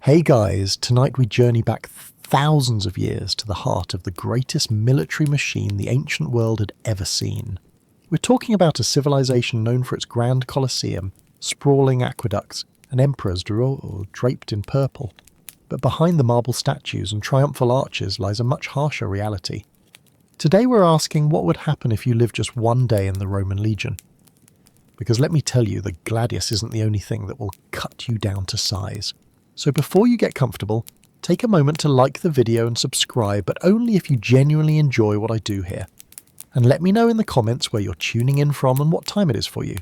Hey guys, tonight we journey back thousands of years to the heart of the greatest military machine the ancient world had ever seen. We're talking about a civilization known for its grand colosseum, sprawling aqueducts, and emperors draped in purple. But behind the marble statues and triumphal arches lies a much harsher reality. Today we're asking what would happen if you lived just one day in the Roman Legion. Because let me tell you, the gladius isn't the only thing that will cut you down to size. So before you get comfortable, take a moment to like the video and subscribe, but only if you genuinely enjoy what I do here. And let me know in the comments where you're tuning in from and what time it is for you.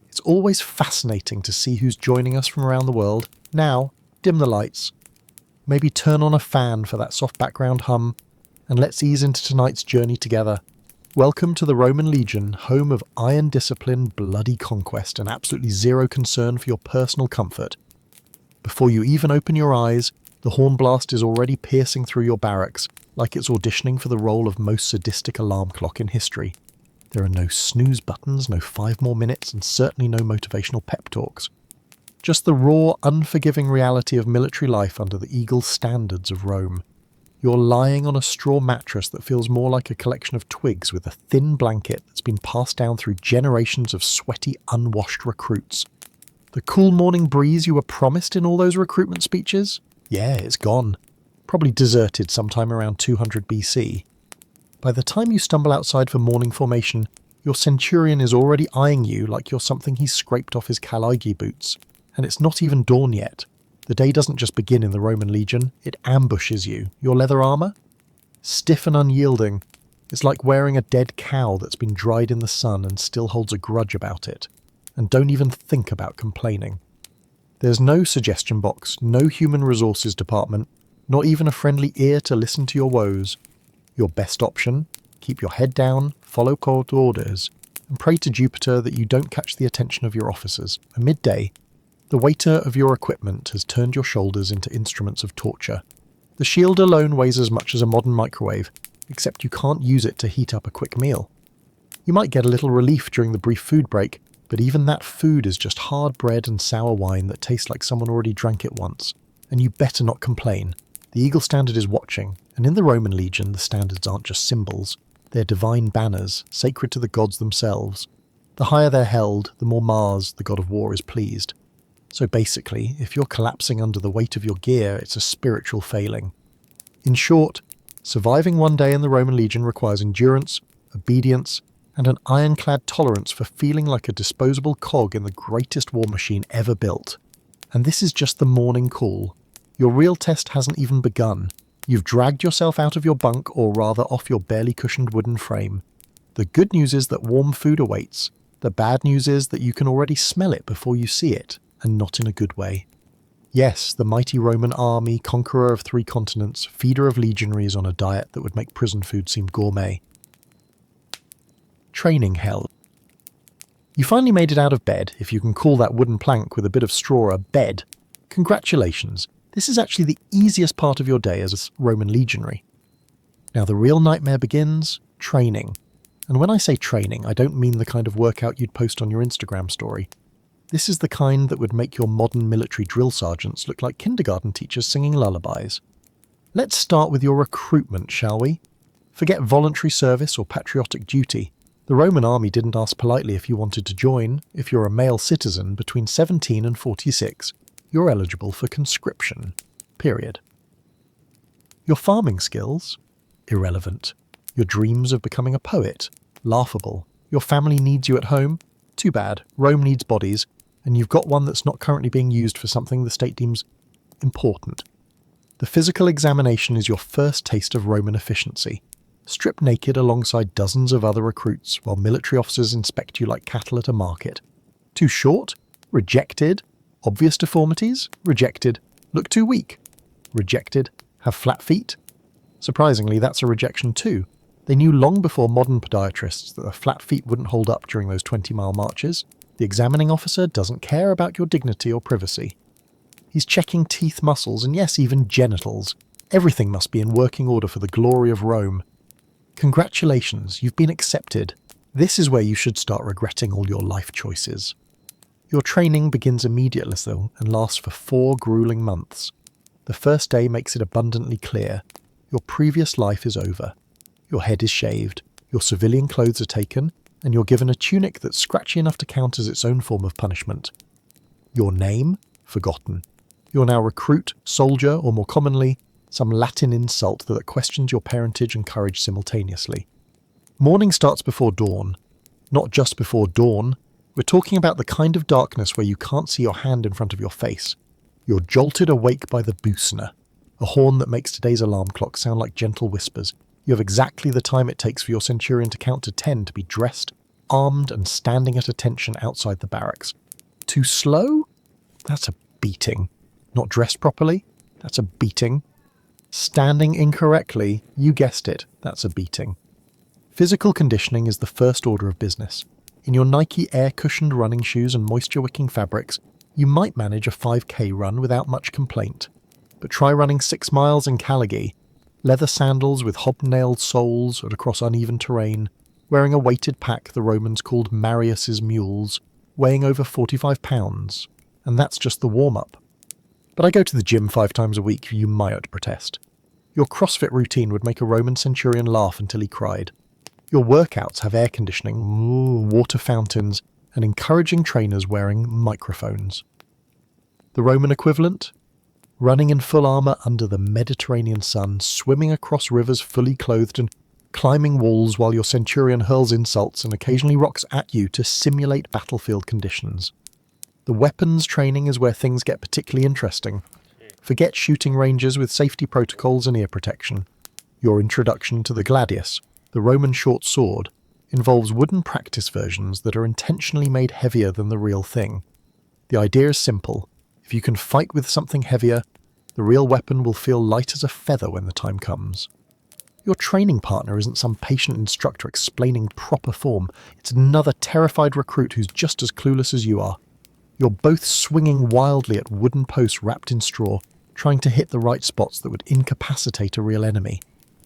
It's always fascinating to see who's joining us from around the world. Now, dim the lights. Maybe turn on a fan for that soft background hum, and let's ease into tonight's journey together. Welcome to the Roman Legion, home of iron discipline, bloody conquest, and absolutely zero concern for your personal comfort. Before you even open your eyes, the horn blast is already piercing through your barracks, like it's auditioning for the role of most sadistic alarm clock in history. There are no snooze buttons, no 5 more minutes, and certainly no motivational pep talks. Just the raw, unforgiving reality of military life under the eagle standards of Rome. You're lying on a straw mattress that feels more like a collection of twigs with a thin blanket that's been passed down through generations of sweaty, unwashed recruits. The cool morning breeze you were promised in all those recruitment speeches? Yeah, it's gone. Probably deserted sometime around 200 BC. By the time you stumble outside for morning formation, your centurion is already eyeing you like you're something he's scraped off his Caligi boots. And it's not even dawn yet. The day doesn't just begin in the Roman Legion, it ambushes you. Your leather armour? Stiff and unyielding. It's like wearing a dead cow that's been dried in the sun and still holds a grudge about it. And don't even think about complaining. There's no suggestion box, no human resources department, not even a friendly ear to listen to your woes. Your best option? Keep your head down, follow court orders, and pray to Jupiter that you don't catch the attention of your officers. At midday, the weighter of your equipment has turned your shoulders into instruments of torture. The shield alone weighs as much as a modern microwave, except you can't use it to heat up a quick meal. You might get a little relief during the brief food break, but even that food is just hard bread and sour wine that tastes like someone already drank it once. And you better not complain. The Eagle Standard is watching, and in the Roman Legion the standards aren't just symbols. They're divine banners, sacred to the gods themselves. The higher they're held, the more Mars, the god of war, is pleased. So basically, if you're collapsing under the weight of your gear, it's a spiritual failing. In short, surviving one day in the Roman Legion requires endurance, obedience, and an ironclad tolerance for feeling like a disposable cog in the greatest war machine ever built. And this is just the morning call. Your real test hasn't even begun. You've dragged yourself out of your bunk, or rather off your barely cushioned wooden frame. The good news is that warm food awaits. The bad news is that you can already smell it before you see it, and not in a good way. Yes, the mighty Roman army, conqueror of 3 continents, feeder of legionaries on a diet that would make prison food seem gourmet. Training hell. You finally made it out of bed, if you can call that wooden plank with a bit of straw a bed. Congratulations, this is actually the easiest part of your day as a Roman legionary. Now the real nightmare begins, training. And when I say training, I don't mean the kind of workout you'd post on your Instagram story. This is the kind that would make your modern military drill sergeants look like kindergarten teachers singing lullabies. Let's start with your recruitment, shall we? Forget voluntary service or patriotic duty. The Roman army didn't ask politely if you wanted to join. If you're a male citizen between 17 and 46, you're eligible for conscription. Period. Your farming skills? Irrelevant. Your dreams of becoming a poet? Laughable. Your family needs you at home? Too bad. Rome needs bodies, and you've got one that's not currently being used for something the state deems important. The physical examination is your first taste of Roman efficiency. Strip naked alongside dozens of other recruits while military officers inspect you like cattle at a market. Too short? Rejected. Obvious deformities? Rejected. Look too weak? Rejected. Have flat feet? Surprisingly, that's a rejection too. They knew long before modern podiatrists that the flat feet wouldn't hold up during those 20-mile marches. The examining officer doesn't care about your dignity or privacy. He's checking teeth, muscles, and yes, even genitals. Everything must be in working order for the glory of Rome. Congratulations, you've been accepted. This is where you should start regretting all your life choices. Your training begins immediately though and lasts for 4 grueling months. The first day makes it abundantly clear. Your previous life is over. Your head is shaved, your civilian clothes are taken, and you're given a tunic that's scratchy enough to count as its own form of punishment. Your name? Forgotten. You're now recruit, soldier, or more commonly, some Latin insult that questions your parentage and courage simultaneously. Morning starts before dawn. Not just before dawn. We're talking about the kind of darkness where you can't see your hand in front of your face. You're jolted awake by the boosner, a horn that makes today's alarm clock sound like gentle whispers. You have exactly the time it takes for your centurion to count to 10 to be dressed, armed, and standing at attention outside the barracks. Too slow? That's a beating. Not dressed properly? That's a beating. Standing incorrectly? You guessed it, that's a beating. Physical conditioning is the first order of business. In your Nike air-cushioned running shoes and moisture-wicking fabrics, you might manage a 5K run without much complaint. But try running 6 miles in Calagi, leather sandals with hobnailed soles across uneven terrain, wearing a weighted pack the Romans called Marius's mules, weighing over 45 pounds. And that's just the warm-up. But I go to the gym 5 times a week, you might protest. Your CrossFit routine would make a Roman centurion laugh until he cried. Your workouts have air conditioning, water fountains, and encouraging trainers wearing microphones. The Roman equivalent? Running in full armour under the Mediterranean sun, swimming across rivers fully clothed and climbing walls while your centurion hurls insults and occasionally rocks at you to simulate battlefield conditions. The weapons training is where things get particularly interesting. Forget shooting ranges with safety protocols and ear protection. Your introduction to the gladius, the Roman short sword, involves wooden practice versions that are intentionally made heavier than the real thing. The idea is simple. If you can fight with something heavier, the real weapon will feel light as a feather when the time comes. Your training partner isn't some patient instructor explaining proper form. It's another terrified recruit who's just as clueless as you are. You're both swinging wildly at wooden posts wrapped in straw, trying to hit the right spots that would incapacitate a real enemy.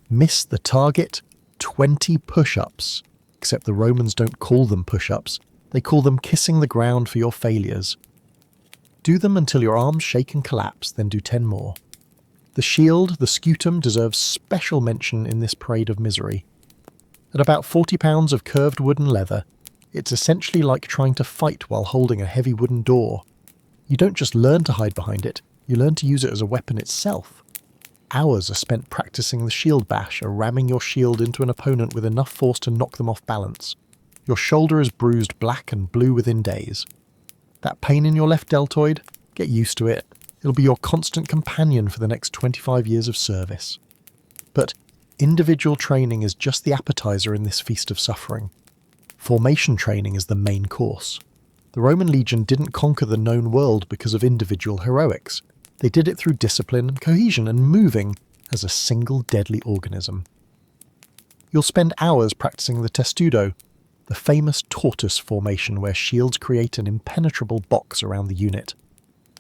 Miss the target? 20 push-ups. Except the Romans don't call them push-ups. They call them kissing the ground for your failures. Do them until your arms shake and collapse, then do 10 more. The shield, the scutum, deserves special mention in this parade of misery. At about 40 pounds of curved wooden leather, it's essentially like trying to fight while holding a heavy wooden door. You don't just learn to hide behind it, you learn to use it as a weapon itself. Hours are spent practicing the shield bash, or ramming your shield into an opponent with enough force to knock them off balance. Your shoulder is bruised black and blue within days. That pain in your left deltoid? Get used to it. It'll be your constant companion for the next 25 years of service. But individual training is just the appetizer in this feast of suffering. Formation training is the main course. The Roman legion didn't conquer the known world because of individual heroics. They did it through discipline and cohesion and moving as a single deadly organism. You'll spend hours practicing the testudo, the famous tortoise formation where shields create an impenetrable box around the unit.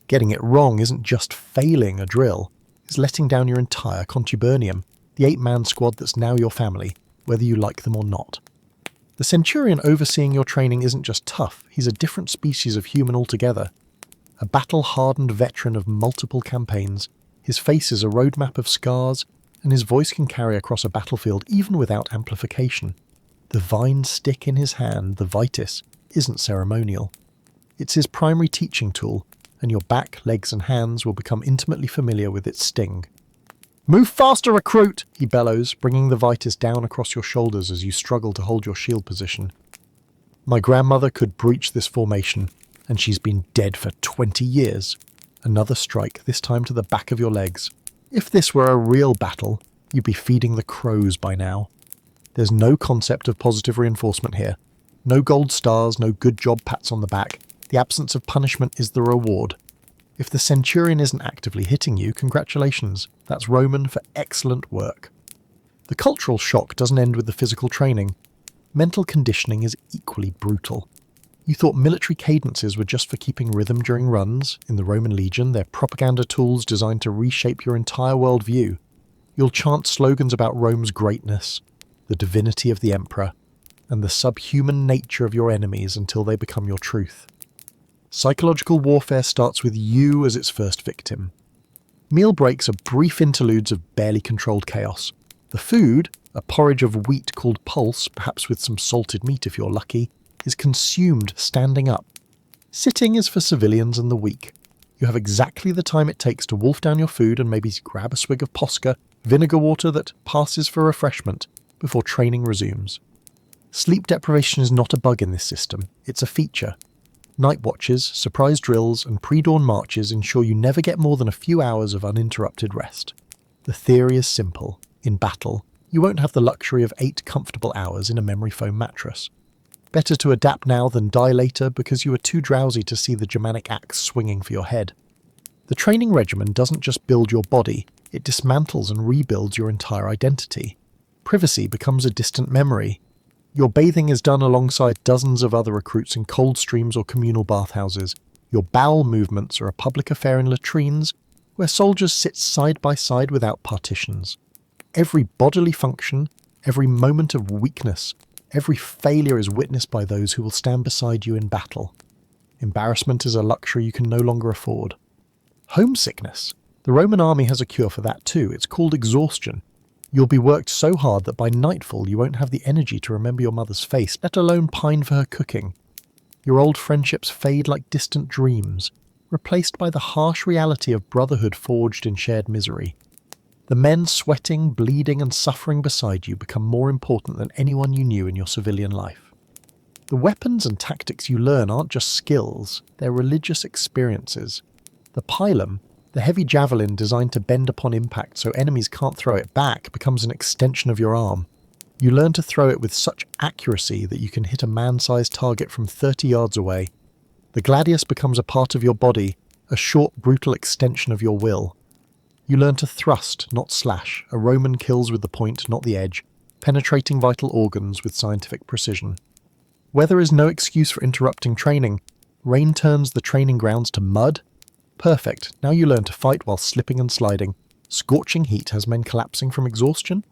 Getting it wrong isn't just failing a drill, it's letting down your entire contubernium, the 8-man squad that's now your family, whether you like them or not. The centurion overseeing your training isn't just tough, he's a different species of human altogether. A battle-hardened veteran of multiple campaigns, his face is a roadmap of scars, and his voice can carry across a battlefield even without amplification. The vine stick in his hand, the vitis, isn't ceremonial. It's his primary teaching tool, and your back, legs and hands will become intimately familiar with its sting. "Move faster, recruit!" he bellows, bringing the vitis down across your shoulders as you struggle to hold your shield position. My grandmother could breach this formation, and she's been dead for 20 years. Another strike, this time to the back of your legs. If this were a real battle, you'd be feeding the crows by now. There's no concept of positive reinforcement here. No gold stars, no good job pats on the back. The absence of punishment is the reward. If the centurion isn't actively hitting you, congratulations. That's Roman for excellent work. The cultural shock doesn't end with the physical training. Mental conditioning is equally brutal. You thought military cadences were just for keeping rhythm during runs. In the Roman legion, they're propaganda tools designed to reshape your entire worldview. You'll chant slogans about Rome's greatness, the divinity of the emperor, and the subhuman nature of your enemies until they become your truth. Psychological warfare starts with you as its first victim. Meal breaks are brief interludes of barely controlled chaos. The food, a porridge of wheat called pulse, perhaps with some salted meat if you're lucky, is consumed standing up. Sitting is for civilians and the weak. You have exactly the time it takes to wolf down your food and maybe grab a swig of Posca, vinegar water that passes for refreshment, before training resumes. Sleep deprivation is not a bug in this system, it's a feature. Night watches, surprise drills, and pre-dawn marches ensure you never get more than a few hours of uninterrupted rest. The theory is simple. In battle, you won't have the luxury of 8 comfortable hours in a memory foam mattress. Better to adapt now than die later because you are too drowsy to see the Germanic axe swinging for your head. The training regimen doesn't just build your body, it dismantles and rebuilds your entire identity. Privacy becomes a distant memory. Your bathing is done alongside dozens of other recruits in cold streams or communal bathhouses. Your bowel movements are a public affair in latrines, where soldiers sit side by side without partitions. Every bodily function, every moment of weakness, every failure is witnessed by those who will stand beside you in battle. Embarrassment is a luxury you can no longer afford. Homesickness. The Roman army has a cure for that too. It's called exhaustion. You'll be worked so hard that by nightfall you won't have the energy to remember your mother's face, let alone pine for her cooking. Your old friendships fade like distant dreams, replaced by the harsh reality of brotherhood forged in shared misery. The men sweating, bleeding, and suffering beside you become more important than anyone you knew in your civilian life. The weapons and tactics you learn aren't just skills, they're religious experiences. The pilum, the heavy javelin designed to bend upon impact so enemies can't throw it back, becomes an extension of your arm. You learn to throw it with such accuracy that you can hit a man-sized target from 30 yards away. The gladius becomes a part of your body, a short, brutal extension of your will. You learn to thrust, not slash. A Roman kills with the point, not the edge, penetrating vital organs with scientific precision. Weather is no excuse for interrupting training. Rain turns the training grounds to mud. Perfect. Now you learn to fight while slipping and sliding. Scorching heat has men collapsing from exhaustion?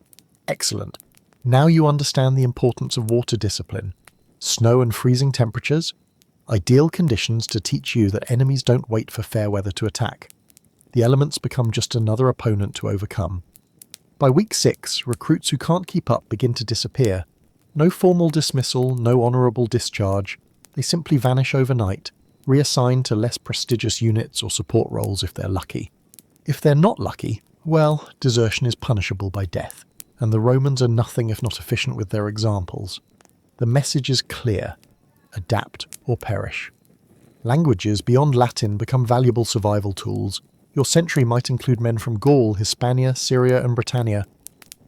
Excellent. Now you understand the importance of water discipline. Snow and freezing temperatures? Ideal conditions to teach you that enemies don't wait for fair weather to attack. The elements become just another opponent to overcome. By week 6, recruits who can't keep up begin to disappear. No formal dismissal, no honourable discharge. They simply vanish overnight, reassigned to less prestigious units or support roles if they're lucky. If they're not lucky, well, desertion is punishable by death, and the Romans are nothing if not efficient with their examples. The message is clear: adapt or perish. Languages beyond Latin become valuable survival tools. Your century might include men from Gaul, Hispania, Syria, and Britannia.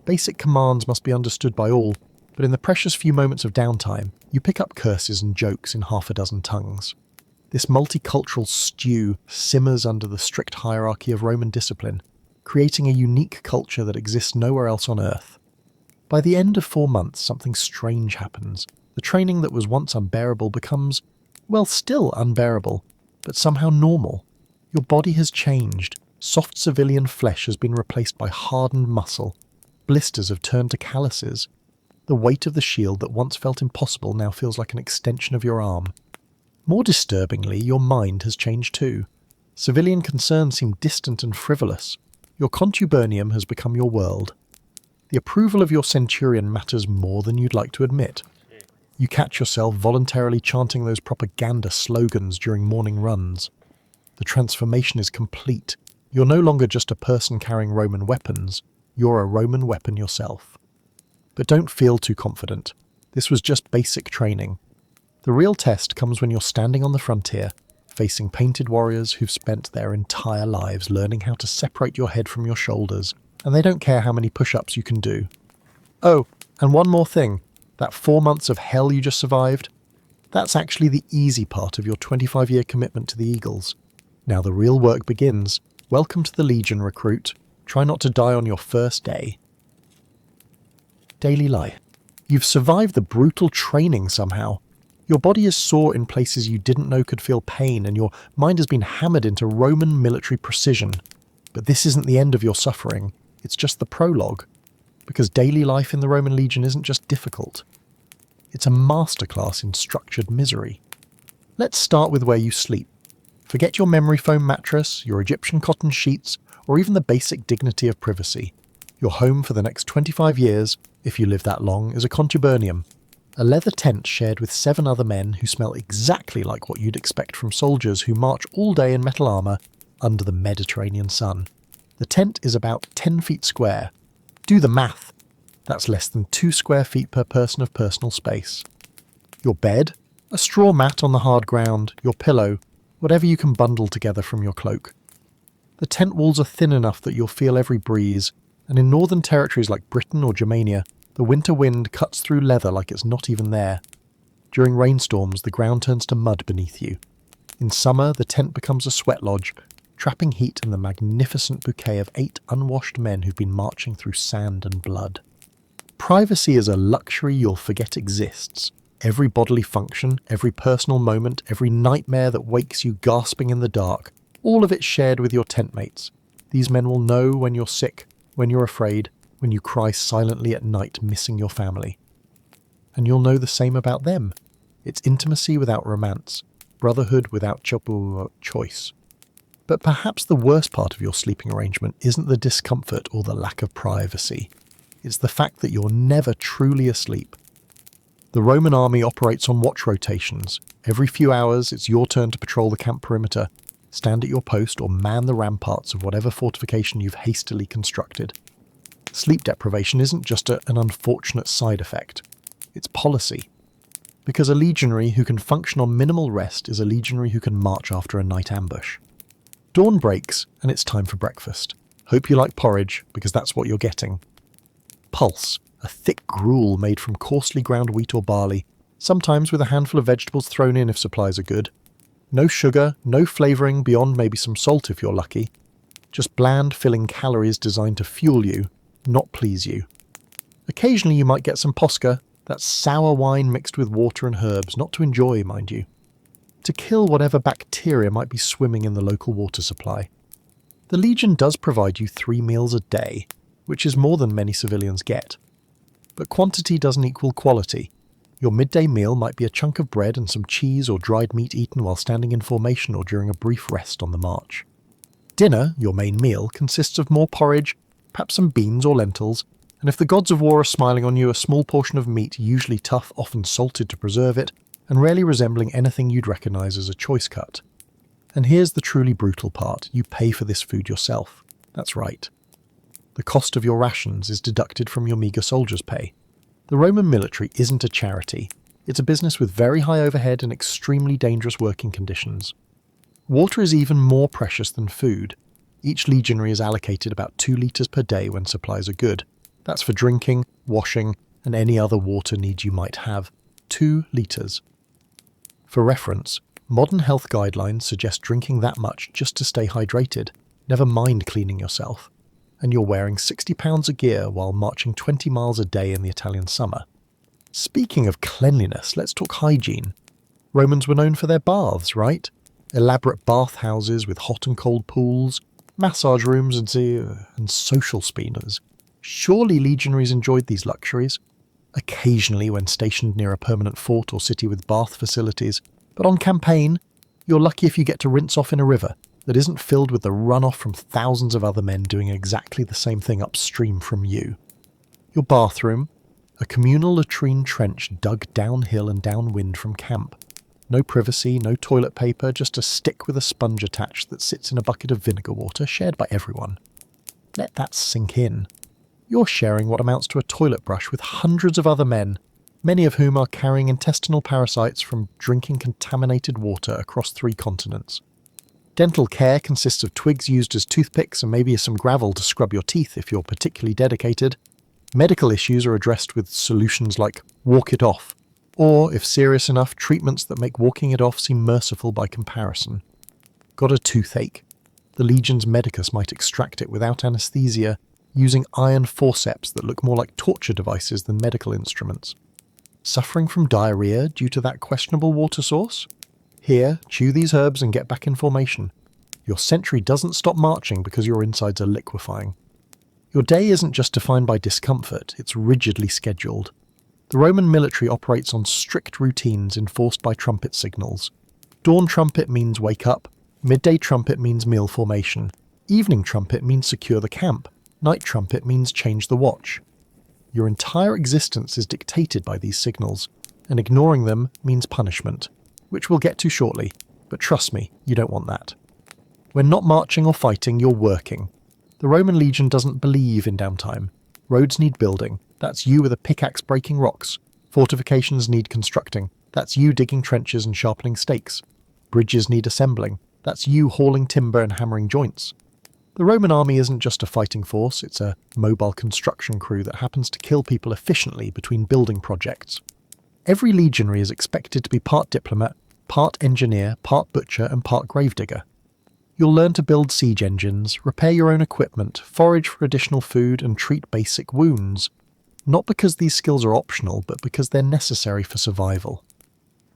Basic commands must be understood by all, but in the precious few moments of downtime, you pick up curses and jokes in half a dozen tongues. This multicultural stew simmers under the strict hierarchy of Roman discipline, creating a unique culture that exists nowhere else on Earth. By the end of 4 months, something strange happens. The training that was once unbearable becomes, well, still unbearable, but somehow normal. Your body has changed. Soft civilian flesh has been replaced by hardened muscle. Blisters have turned to calluses. The weight of the shield that once felt impossible now feels like an extension of your arm. More disturbingly, your mind has changed too. Civilian concerns seem distant and frivolous. Your contubernium has become your world. The approval of your centurion matters more than you'd like to admit. You catch yourself voluntarily chanting those propaganda slogans during morning runs. The transformation is complete. You're no longer just a person carrying Roman weapons. You're a Roman weapon yourself. But don't feel too confident. This was just basic training. The real test comes when you're standing on the frontier, facing painted warriors who've spent their entire lives learning how to separate your head from your shoulders, and they don't care how many push-ups you can do. Oh, and one more thing. That 4 months of hell you just survived? That's actually the easy part of your 25-year commitment to the Eagles. Now the real work begins. Welcome to the Legion, recruit. Try not to die on your first day. Daily life. You've survived the brutal training somehow. Your body is sore in places you didn't know could feel pain, and your mind has been hammered into Roman military precision. But this isn't the end of your suffering. It's just the prologue. Because daily life in the Roman Legion isn't just difficult. It's a masterclass in structured misery. Let's start with where you sleep. Forget your memory foam mattress, your Egyptian cotton sheets, or even the basic dignity of privacy. Your home for the next 25 years, if you live that long, is a contubernum, a leather tent shared with 7 other men who smell exactly like what you'd expect from soldiers who march all day in metal armour under the Mediterranean sun. The tent is about 10 feet square. Do the math. That's less than 2 square feet per person of personal space. Your bed, a straw mat on the hard ground, your pillow, whatever you can bundle together from your cloak. The tent walls are thin enough that you'll feel every breeze, and in northern territories like Britain or Germania, the winter wind cuts through leather like it's not even there. During rainstorms, the ground turns to mud beneath you. In summer, the tent becomes a sweat lodge, trapping heat in the magnificent bouquet of 8 unwashed men who've been marching through sand and blood. Privacy is a luxury you'll forget exists. Every bodily function, every personal moment, every nightmare that wakes you gasping in the dark, all of it shared with your tent mates. These men will know when you're sick, when you're afraid, when you cry silently at night missing your family. And you'll know the same about them. It's intimacy without romance, brotherhood without choice. But perhaps the worst part of your sleeping arrangement isn't the discomfort or the lack of privacy. It's the fact that you're never truly asleep. The Roman army operates on watch rotations. Every few hours, it's your turn to patrol the camp perimeter, stand at your post, or man the ramparts of whatever fortification you've hastily constructed. Sleep deprivation isn't just an unfortunate side effect. It's policy. Because a legionary who can function on minimal rest is a legionary who can march after a night ambush. Dawn breaks, and it's time for breakfast. Hope you like porridge, because that's what you're getting. Pulse, a thick gruel made from coarsely ground wheat or barley, sometimes with a handful of vegetables thrown in if supplies are good. No sugar, no flavouring beyond maybe some salt if you're lucky. Just bland, filling calories designed to fuel you, not please you. Occasionally you might get some posca, that's sour wine mixed with water and herbs, not to enjoy, mind you. To kill whatever bacteria might be swimming in the local water supply. The Legion does provide you 3 meals a day, which is more than many civilians get. But quantity doesn't equal quality. Your midday meal might be a chunk of bread and some cheese or dried meat eaten while standing in formation or during a brief rest on the march. Dinner, your main meal, consists of more porridge, perhaps some beans or lentils, and if the gods of war are smiling on you, a small portion of meat, usually tough, often salted to preserve it, and rarely resembling anything you'd recognise as a choice cut. And here's the truly brutal part: you pay for this food yourself. That's right. The cost of your rations is deducted from your meagre soldier's pay. The Roman military isn't a charity. It's a business with very high overhead and extremely dangerous working conditions. Water is even more precious than food. Each legionary is allocated about 2 litres per day when supplies are good. That's for drinking, washing, and any other water needs you might have. 2 litres. For reference, modern health guidelines suggest drinking that much just to stay hydrated, never mind cleaning yourself. And you're wearing 60 pounds of gear while marching 20 miles a day in the Italian summer. Speaking of cleanliness, let's talk hygiene. Romans were known for their baths, right? Elaborate bath houses with hot and cold pools, massage rooms and social spinas. Surely legionaries enjoyed these luxuries. Occasionally when stationed near a permanent fort or city with bath facilities, but on campaign, you're lucky if you get to rinse off in a river that isn't filled with the runoff from thousands of other men doing exactly the same thing upstream from you. Your bathroom, a communal latrine trench dug downhill and downwind from camp. No privacy, no toilet paper, just a stick with a sponge attached that sits in a bucket of vinegar water shared by everyone. Let that sink in. You're sharing what amounts to a toilet brush with hundreds of other men, many of whom are carrying intestinal parasites from drinking contaminated water across 3 continents. Dental care consists of twigs used as toothpicks and maybe some gravel to scrub your teeth if you're particularly dedicated. Medical issues are addressed with solutions like walk it off, or, if serious enough, treatments that make walking it off seem merciful by comparison. Got a toothache? The Legion's medicus might extract it without anaesthesia, using iron forceps that look more like torture devices than medical instruments. Suffering from diarrhea due to that questionable water source? Here, chew these herbs and get back in formation. Your sentry doesn't stop marching because your insides are liquefying. Your day isn't just defined by discomfort, it's rigidly scheduled. The Roman military operates on strict routines enforced by trumpet signals. Dawn trumpet means wake up, Midday trumpet means meal formation. Evening trumpet means secure the camp. Night trumpet means change the watch. Your entire existence is dictated by these signals, and ignoring them means punishment, which we'll get to shortly, but trust me, you don't want that. When not marching or fighting, you're working. The Roman legion doesn't believe in downtime. Roads need building. That's you with a pickaxe breaking rocks. Fortifications need constructing. That's you digging trenches and sharpening stakes. Bridges need assembling. That's you hauling timber and hammering joints. The Roman army isn't just a fighting force, it's a mobile construction crew that happens to kill people efficiently between building projects. Every legionary is expected to be part diplomat, part engineer, part butcher and part gravedigger. You'll learn to build siege engines, repair your own equipment, forage for additional food and treat basic wounds. Not because these skills are optional, but because they're necessary for survival.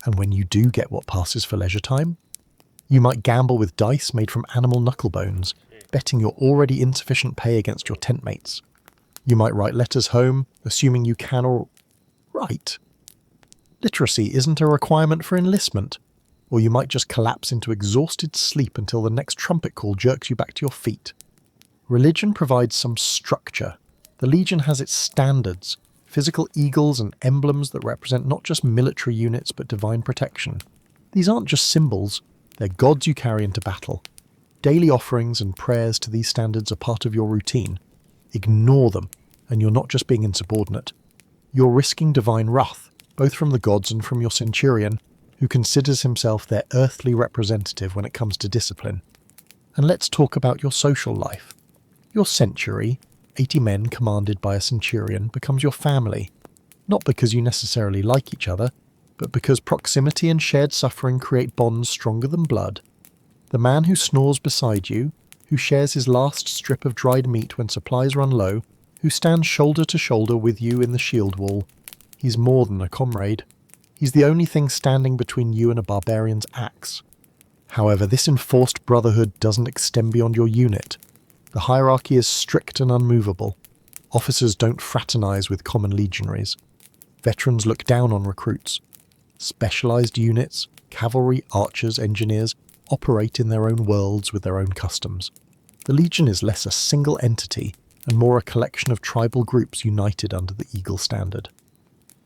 And when you do get what passes for leisure time, you might gamble with dice made from animal knuckle bones, betting your already insufficient pay against your tent mates. You might write letters home, assuming you can or write. Literacy isn't a requirement for enlistment, or you might just collapse into exhausted sleep until the next trumpet call jerks you back to your feet. Religion provides some structure. The Legion has its standards, physical eagles and emblems that represent not just military units but divine protection. These aren't just symbols, they're gods you carry into battle. Daily offerings and prayers to these standards are part of your routine. Ignore them, and you're not just being insubordinate. You're risking divine wrath, both from the gods and from your centurion, who considers himself their earthly representative when it comes to discipline. And let's talk about your social life. Your century, 80 men commanded by a centurion, becomes your family, not because you necessarily like each other, but because proximity and shared suffering create bonds stronger than blood. The man who snores beside you, who shares his last strip of dried meat when supplies run low, who stands shoulder to shoulder with you in the shield wall, he's more than a comrade. He's the only thing standing between you and a barbarian's axe. However, this enforced brotherhood doesn't extend beyond your unit. The hierarchy is strict and unmovable. Officers don't fraternize with common legionaries. Veterans look down on recruits. Specialized units, cavalry, archers, engineers, operate in their own worlds with their own customs. The Legion is less a single entity and more a collection of tribal groups united under the Eagle standard.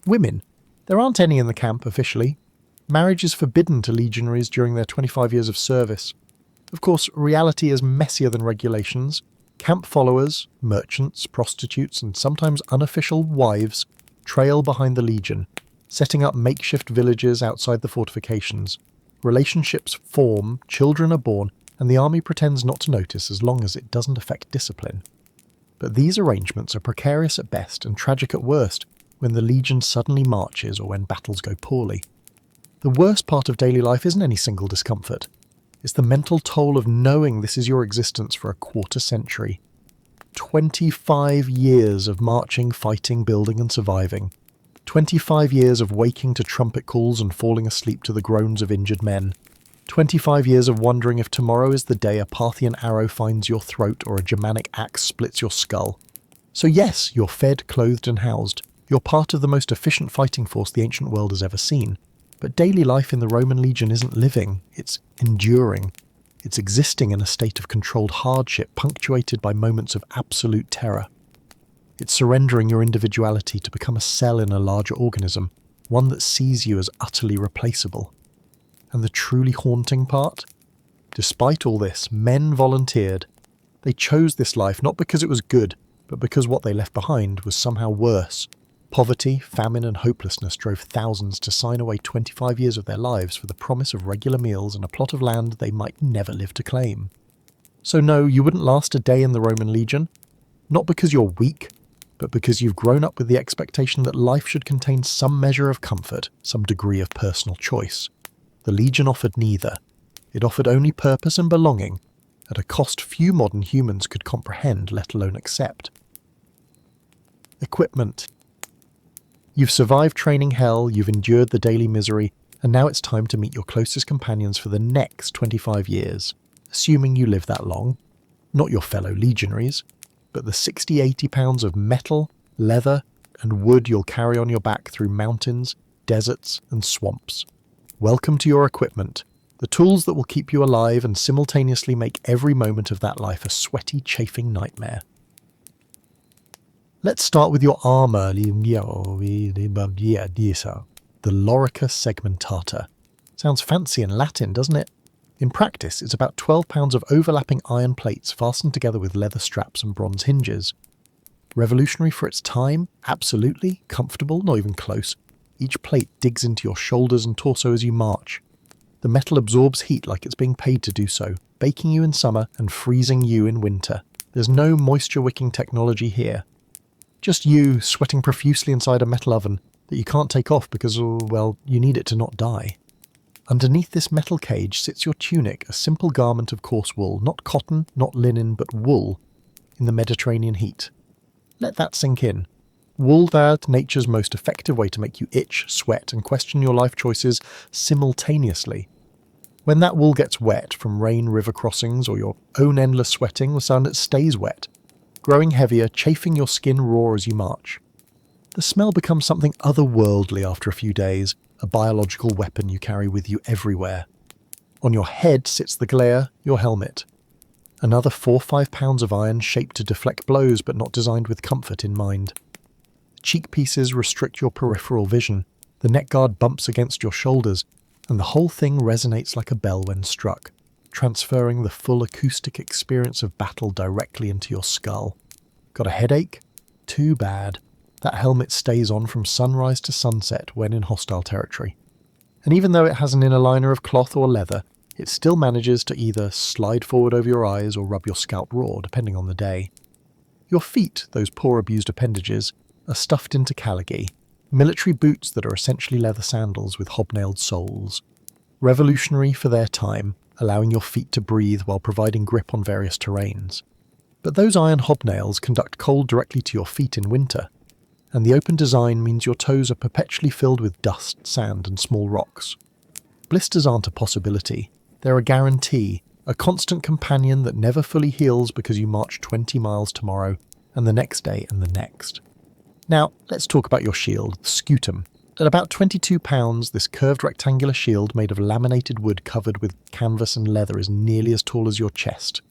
Women. There aren't any in the camp officially. Marriage is forbidden to legionaries during their 25 years of service. Of course, reality is messier than regulations. Camp followers, merchants, prostitutes, and sometimes unofficial wives trail behind the Legion, setting up makeshift villages outside the fortifications. Relationships form, children are born, and the army pretends not to notice as long as it doesn't affect discipline. But these arrangements are precarious at best and tragic at worst when the Legion suddenly marches or when battles go poorly. The worst part of daily life isn't any single discomfort. It's the mental toll of knowing this is your existence for a quarter century. 25 years of marching, fighting, building and surviving. 25 years of waking to trumpet calls and falling asleep to the groans of injured men. 25 years of wondering if tomorrow is the day a Parthian arrow finds your throat or a Germanic axe splits your skull. So yes, you're fed, clothed and housed. You're part of the most efficient fighting force the ancient world has ever seen. But daily life in the Roman Legion isn't living, it's enduring. It's existing in a state of controlled hardship punctuated by moments of absolute terror. It's surrendering your individuality to become a cell in a larger organism, one that sees you as utterly replaceable. And the truly haunting part? Despite all this, men volunteered. They chose this life not because it was good, but because what they left behind was somehow worse. Poverty, famine and hopelessness drove thousands to sign away 25 years of their lives for the promise of regular meals and a plot of land they might never live to claim. So no, you wouldn't last a day in the Roman Legion. Not because you're weak, but because you've grown up with the expectation that life should contain some measure of comfort, some degree of personal choice. The Legion offered neither. It offered only purpose and belonging, at a cost few modern humans could comprehend, let alone accept. Equipment. You've survived training hell, you've endured the daily misery, and now it's time to meet your closest companions for the next 25 years, assuming you live that long. Not your fellow legionaries, but the 60-80 pounds of metal, leather, and wood you'll carry on your back through mountains, deserts, and swamps. Welcome to your equipment, The tools that will keep you alive and simultaneously make every moment of that life a sweaty, chafing nightmare. Let's start with your armour, the lorica segmentata. Sounds fancy in Latin, doesn't it? In practice, it's about 12 pounds of overlapping iron plates fastened together with leather straps and bronze hinges. Revolutionary for its time? Absolutely. Comfortable? Not even close. Each plate digs into your shoulders and torso as you march. The metal absorbs heat like it's being paid to do so, baking you in summer and freezing you in winter. There's no moisture-wicking technology here. Just you sweating profusely inside a metal oven that you can't take off because, well, you need it to not die. Underneath this metal cage sits your tunic, a simple garment of coarse wool, not cotton, not linen, but wool, in the Mediterranean heat. Let that sink in. Wool is nature's most effective way to make you itch, sweat, and question your life choices simultaneously. When that wool gets wet from rain, river crossings, or your own endless sweating, the sun stays wet, growing heavier, chafing your skin raw as you march. The smell becomes something otherworldly after a few days, a biological weapon you carry with you everywhere. On your head sits the glare, your helmet. Another 4 or 5 pounds of iron shaped to deflect blows but not designed with comfort in mind. Cheek pieces restrict your peripheral vision, the neck guard bumps against your shoulders, and the whole thing resonates like a bell when struck, transferring the full acoustic experience of battle directly into your skull. Got a headache? Too bad. That helmet stays on from sunrise to sunset when in hostile territory. And even though it has an inner liner of cloth or leather, it still manages to either slide forward over your eyes or rub your scalp raw, depending on the day. Your feet, those poor abused appendages, are stuffed into caligy, military boots that are essentially leather sandals with hobnailed soles. Revolutionary for their time, allowing your feet to breathe while providing grip on various terrains. But those iron hobnails conduct cold directly to your feet in winter, and the open design means your toes are perpetually filled with dust, sand, and small rocks. Blisters aren't a possibility. They're a guarantee, a constant companion that never fully heals because you march 20 miles tomorrow, and the next day, and the next. Now, let's talk about your shield, the scutum. At about 22 pounds, this curved rectangular shield made of laminated wood covered with canvas and leather is nearly as tall as your chest.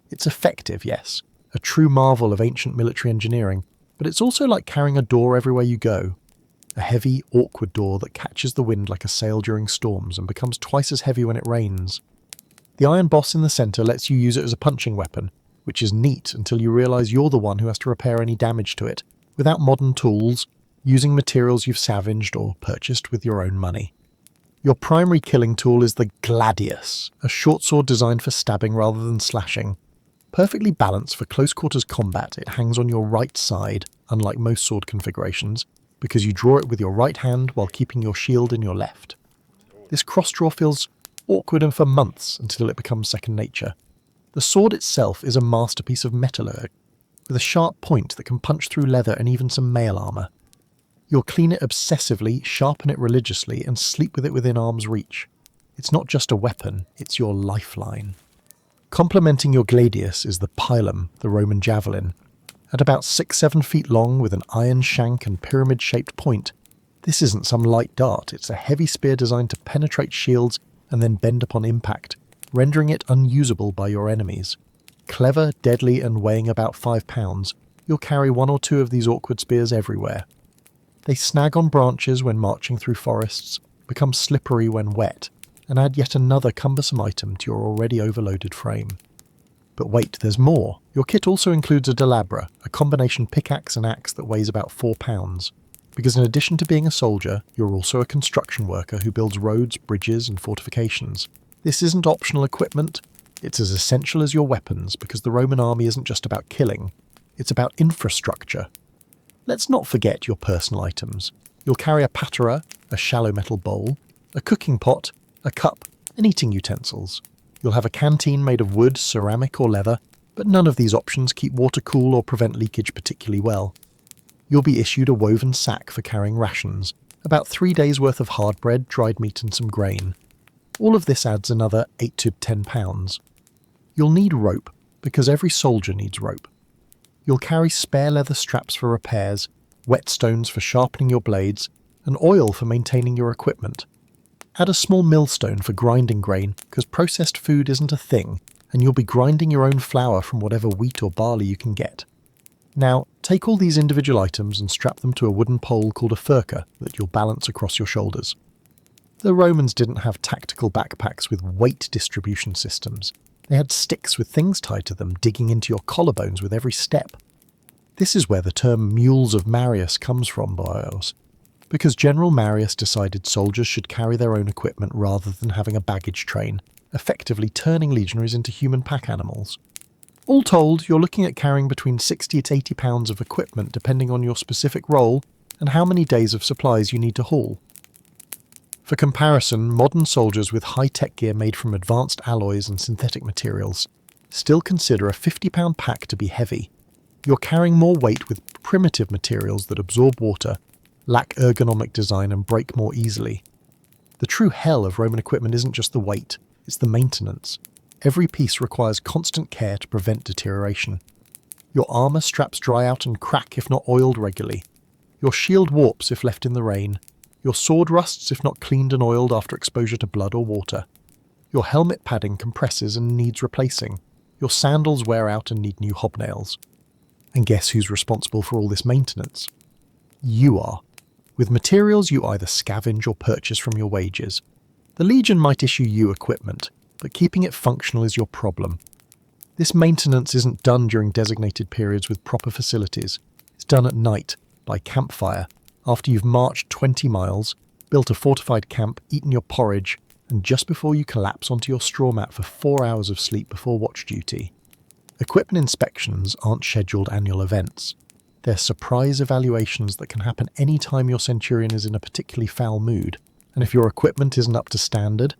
It's effective, yes, a true marvel of ancient military engineering, but it's also like carrying a door everywhere you go. A heavy, awkward door that catches the wind like a sail during storms and becomes twice as heavy when it rains. The iron boss in the centre lets you use it as a punching weapon, which is neat until you realise you're the one who has to repair any damage to it, without modern tools, using materials you've savaged or purchased with your own money. Your primary killing tool is the gladius, a short sword designed for stabbing rather than slashing. Perfectly balanced for close-quarters combat, it hangs on your right side, unlike most sword configurations, because you draw it with your right hand while keeping your shield in your left. This cross-draw feels awkward and for months until it becomes second nature. The sword itself is a masterpiece of metallurgy, with a sharp point that can punch through leather and even some mail armour. You'll clean it obsessively, sharpen it religiously, and sleep with it within arm's reach. It's not just a weapon, it's your lifeline. Complementing your gladius is the pilum, the Roman javelin. At about 6-7 feet long with an iron shank and pyramid-shaped point, this isn't some light dart, it's a heavy spear designed to penetrate shields and then bend upon impact, rendering it unusable by your enemies. Clever, deadly, and weighing about 5 pounds, you'll carry 1 or 2 of these awkward spears everywhere. They snag on branches when marching through forests, become slippery when wet, and add yet another cumbersome item to your already overloaded frame. But wait, there's more. Your kit also includes a delabra, a combination pickaxe and axe that weighs about 4 pounds. Because in addition to being a soldier, you're also a construction worker who builds roads, bridges, and fortifications. This isn't optional equipment, it's as essential as your weapons, because the Roman army isn't just about killing, it's about infrastructure. Let's not forget your personal items. You'll carry a patera, a shallow metal bowl, a cooking pot, a cup, and eating utensils. You'll have a canteen made of wood, ceramic, or leather, but none of these options keep water cool or prevent leakage particularly well. You'll be issued a woven sack for carrying rations, about 3 days' worth of hard bread, dried meat, and some grain. All of this adds another 8 to 10 pounds. You'll need rope, because every soldier needs rope. You'll carry spare leather straps for repairs, whetstones for sharpening your blades, and oil for maintaining your equipment. Add a small millstone for grinding grain, because processed food isn't a thing, and you'll be grinding your own flour from whatever wheat or barley you can get. Now, take all these individual items and strap them to a wooden pole called a furca that you'll balance across your shoulders. The Romans didn't have tactical backpacks with weight distribution systems. They had sticks with things tied to them, digging into your collarbones with every step. This is where the term mules of Marius comes from, boyos, because General Marius decided soldiers should carry their own equipment rather than having a baggage train, effectively turning legionaries into human pack animals. All told, you're looking at carrying between 60 to 80 pounds of equipment depending on your specific role and how many days of supplies you need to haul. For comparison, modern soldiers with high-tech gear made from advanced alloys and synthetic materials still consider a 50-pound pack to be heavy. You're carrying more weight with primitive materials that absorb water, lack ergonomic design and break more easily. The true hell of Roman equipment isn't just the weight, it's the maintenance. Every piece requires constant care to prevent deterioration. Your armour straps dry out and crack if not oiled regularly. Your shield warps if left in the rain. Your sword rusts if not cleaned and oiled after exposure to blood or water. Your helmet padding compresses and needs replacing. Your sandals wear out and need new hobnails. And guess who's responsible for all this maintenance? You are. With materials you either scavenge or purchase from your wages. The Legion might issue you equipment, but keeping it functional is your problem. This maintenance isn't done during designated periods with proper facilities. It's done at night, by campfire, after you've marched 20 miles, built a fortified camp, eaten your porridge, and just before you collapse onto your straw mat for 4 hours of sleep before watch duty. Equipment inspections aren't scheduled annual events. They're surprise evaluations that can happen any time your centurion is in a particularly foul mood, and if your equipment isn't up to standard,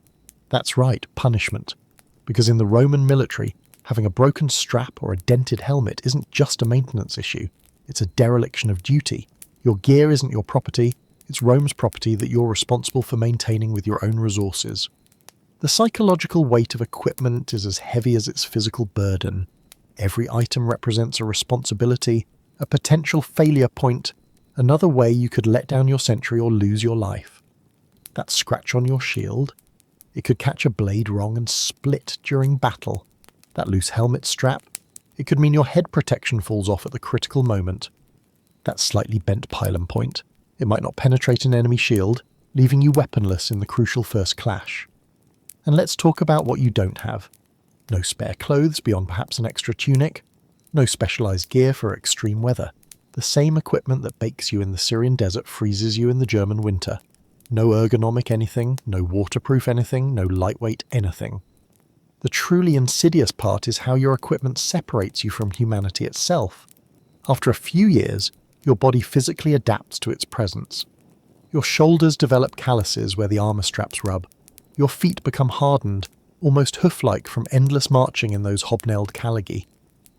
that's right, punishment. Because in the Roman military, having a broken strap or a dented helmet isn't just a maintenance issue, it's a dereliction of duty. Your gear isn't your property, it's Rome's property that you're responsible for maintaining with your own resources. The psychological weight of equipment is as heavy as its physical burden. Every item represents a responsibility, a potential failure point, another way you could let down your century or lose your life. That scratch on your shield, it could catch a blade wrong and split during battle. That loose helmet strap, it could mean your head protection falls off at the critical moment. That slightly bent pylon point, it might not penetrate an enemy shield, leaving you weaponless in the crucial first clash. And let's talk about what you don't have. No spare clothes beyond perhaps an extra tunic, no specialised gear for extreme weather. The same equipment that bakes you in the Syrian desert freezes you in the German winter. No ergonomic anything, no waterproof anything, no lightweight anything. The truly insidious part is how your equipment separates you from humanity itself. After a few years, your body physically adapts to its presence. Your shoulders develop calluses where the armour straps rub. Your feet become hardened, almost hoof-like from endless marching in those hobnailed calligi.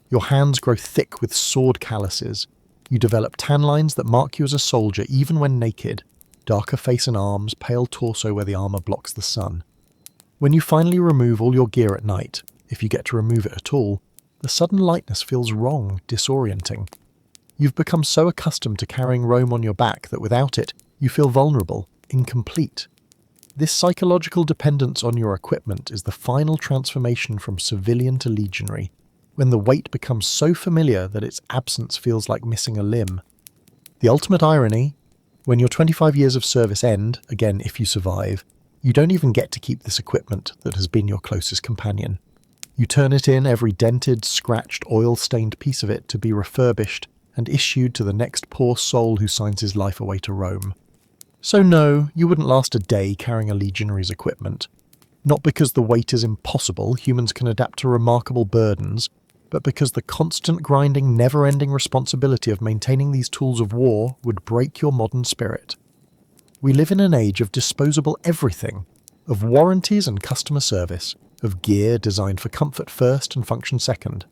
Your hands grow thick with sword calluses. You develop tan lines that mark you as a soldier even when naked. Darker face and arms, pale torso where the armour blocks the sun. When you finally remove all your gear at night, if you get to remove it at all, the sudden lightness feels wrong, disorienting. You've become so accustomed to carrying Rome on your back that without it, you feel vulnerable, incomplete. This psychological dependence on your equipment is the final transformation from civilian to legionary, when the weight becomes so familiar that its absence feels like missing a limb. The ultimate irony, when your 25 years of service end, again if you survive, you don't even get to keep this equipment that has been your closest companion. You turn it in, every dented, scratched, oil-stained piece of it to be refurbished and issued to the next poor soul who signs his life away to Rome. So no, you wouldn't last a day carrying a legionary's equipment. Not because the weight is impossible, humans can adapt to remarkable burdens, but because the constant grinding, never-ending responsibility of maintaining these tools of war would break your modern spirit. We live in an age of disposable everything, of warranties and customer service, of gear designed for comfort first and function second.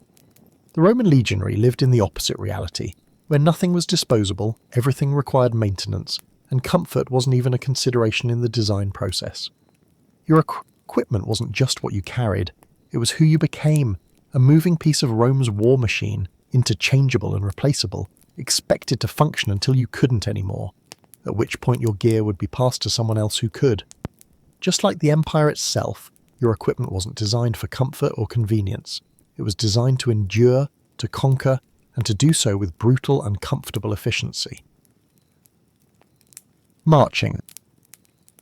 The Roman legionary lived in the opposite reality, where nothing was disposable, everything required maintenance, and comfort wasn't even a consideration in the design process. Your equipment wasn't just what you carried, it was who you became, a moving piece of Rome's war machine, interchangeable and replaceable, expected to function until you couldn't anymore, at which point your gear would be passed to someone else who could. Just like the empire itself, your equipment wasn't designed for comfort or convenience. It was designed to endure, to conquer, and to do so with brutal and comfortable efficiency. Marching.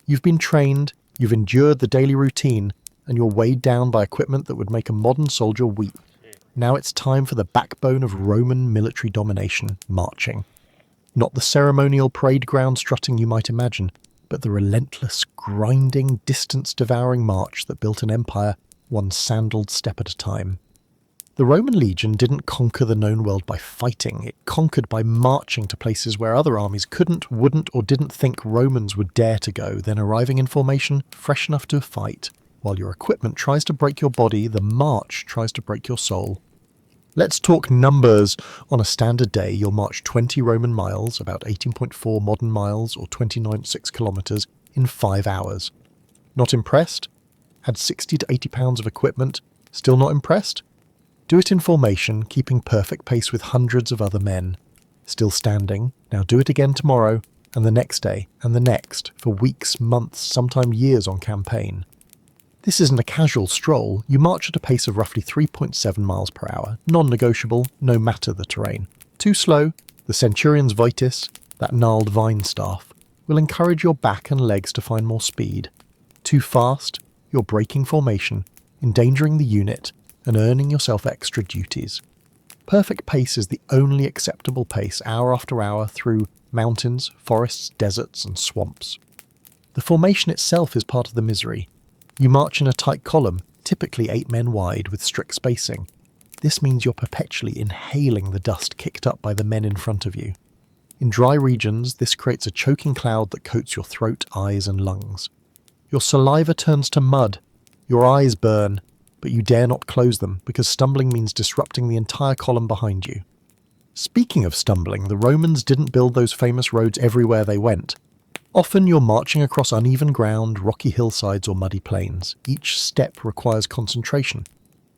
You've been trained, you've endured the daily routine, and you're weighed down by equipment that would make a modern soldier weep. Now it's time for the backbone of Roman military domination, marching. Not the ceremonial parade ground strutting you might imagine, but the relentless, grinding, distance-devouring march that built an empire one sandaled step at a time. The Roman legion didn't conquer the known world by fighting, it conquered by marching to places where other armies couldn't, wouldn't, or didn't think Romans would dare to go, then arriving in formation, fresh enough to fight. While your equipment tries to break your body, the march tries to break your soul. Let's talk numbers. On a standard day, you'll march 20 Roman miles, about 18.4 modern miles or 29.6 kilometres, in 5 hours. Not impressed? Had 60 to 80 pounds of equipment? Still not impressed? Do it in formation, keeping perfect pace with hundreds of other men. Still standing, now do it again tomorrow, and the next day, and the next, for weeks, months, sometimes years on campaign. This isn't a casual stroll, you march at a pace of roughly 3.7 miles per hour, non-negotiable, no matter the terrain. Too slow, the centurion's vitis, that gnarled vine staff, will encourage your back and legs to find more speed. Too fast, you're breaking formation, endangering the unit, and earning yourself extra duties. Perfect pace is the only acceptable pace hour after hour through mountains, forests, deserts, and swamps. The formation itself is part of the misery. You march in a tight column, typically 8 men wide with strict spacing. This means you're perpetually inhaling the dust kicked up by the men in front of you. In dry regions, this creates a choking cloud that coats your throat, eyes, and lungs. Your saliva turns to mud, your eyes burn, but you dare not close them because stumbling means disrupting the entire column behind you. Speaking of stumbling, the Romans didn't build those famous roads everywhere they went. Often you're marching across uneven ground, rocky hillsides or muddy plains. Each step requires concentration.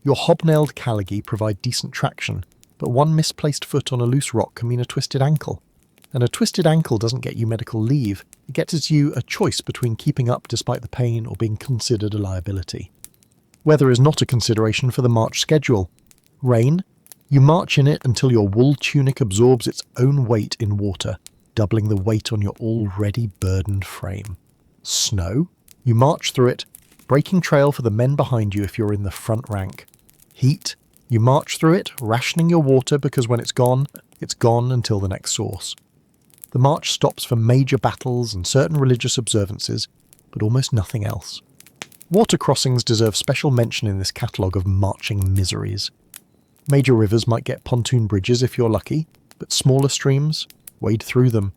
Your hobnailed calligi provide decent traction, but one misplaced foot on a loose rock can mean a twisted ankle. And a twisted ankle doesn't get you medical leave, it gets you a choice between keeping up despite the pain or being considered a liability. Weather is not a consideration for the march schedule. Rain? You march in it until your wool tunic absorbs its own weight in water, doubling the weight on your already burdened frame. Snow? You march through it, breaking trail for the men behind you if you're in the front rank. Heat? You march through it, rationing your water because when it's gone until the next source. The march stops for major battles and certain religious observances, but almost nothing else. Water crossings deserve special mention in this catalogue of marching miseries. Major rivers might get pontoon bridges if you're lucky, but smaller streams, wade through them.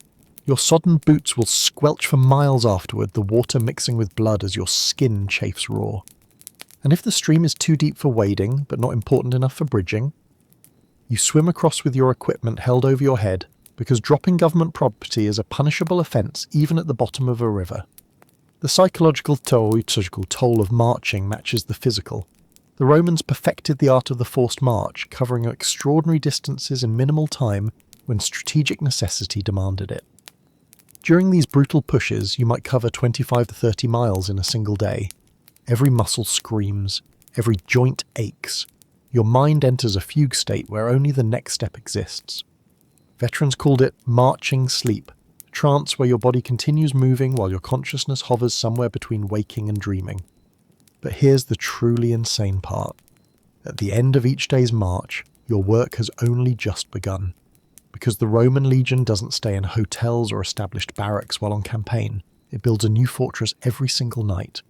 Your sodden boots will squelch for miles afterward, the water mixing with blood as your skin chafes raw. And if the stream is too deep for wading, but not important enough for bridging, you swim across with your equipment held over your head, because dropping government property is a punishable offence even at the bottom of a river. The psychological toll of marching matches the physical. The Romans perfected the art of the forced march, covering extraordinary distances in minimal time when strategic necessity demanded it. During these brutal pushes, you might cover 25 to 30 miles in a single day. Every muscle screams, every joint aches. Your mind enters a fugue state where only the next step exists. Veterans called it marching sleep, a trance where your body continues moving while your consciousness hovers somewhere between waking and dreaming. But here's the truly insane part. At the end of each day's march, your work has only just begun. Because the Roman legion doesn't stay in hotels or established barracks while on campaign, it builds a new fortress every single night.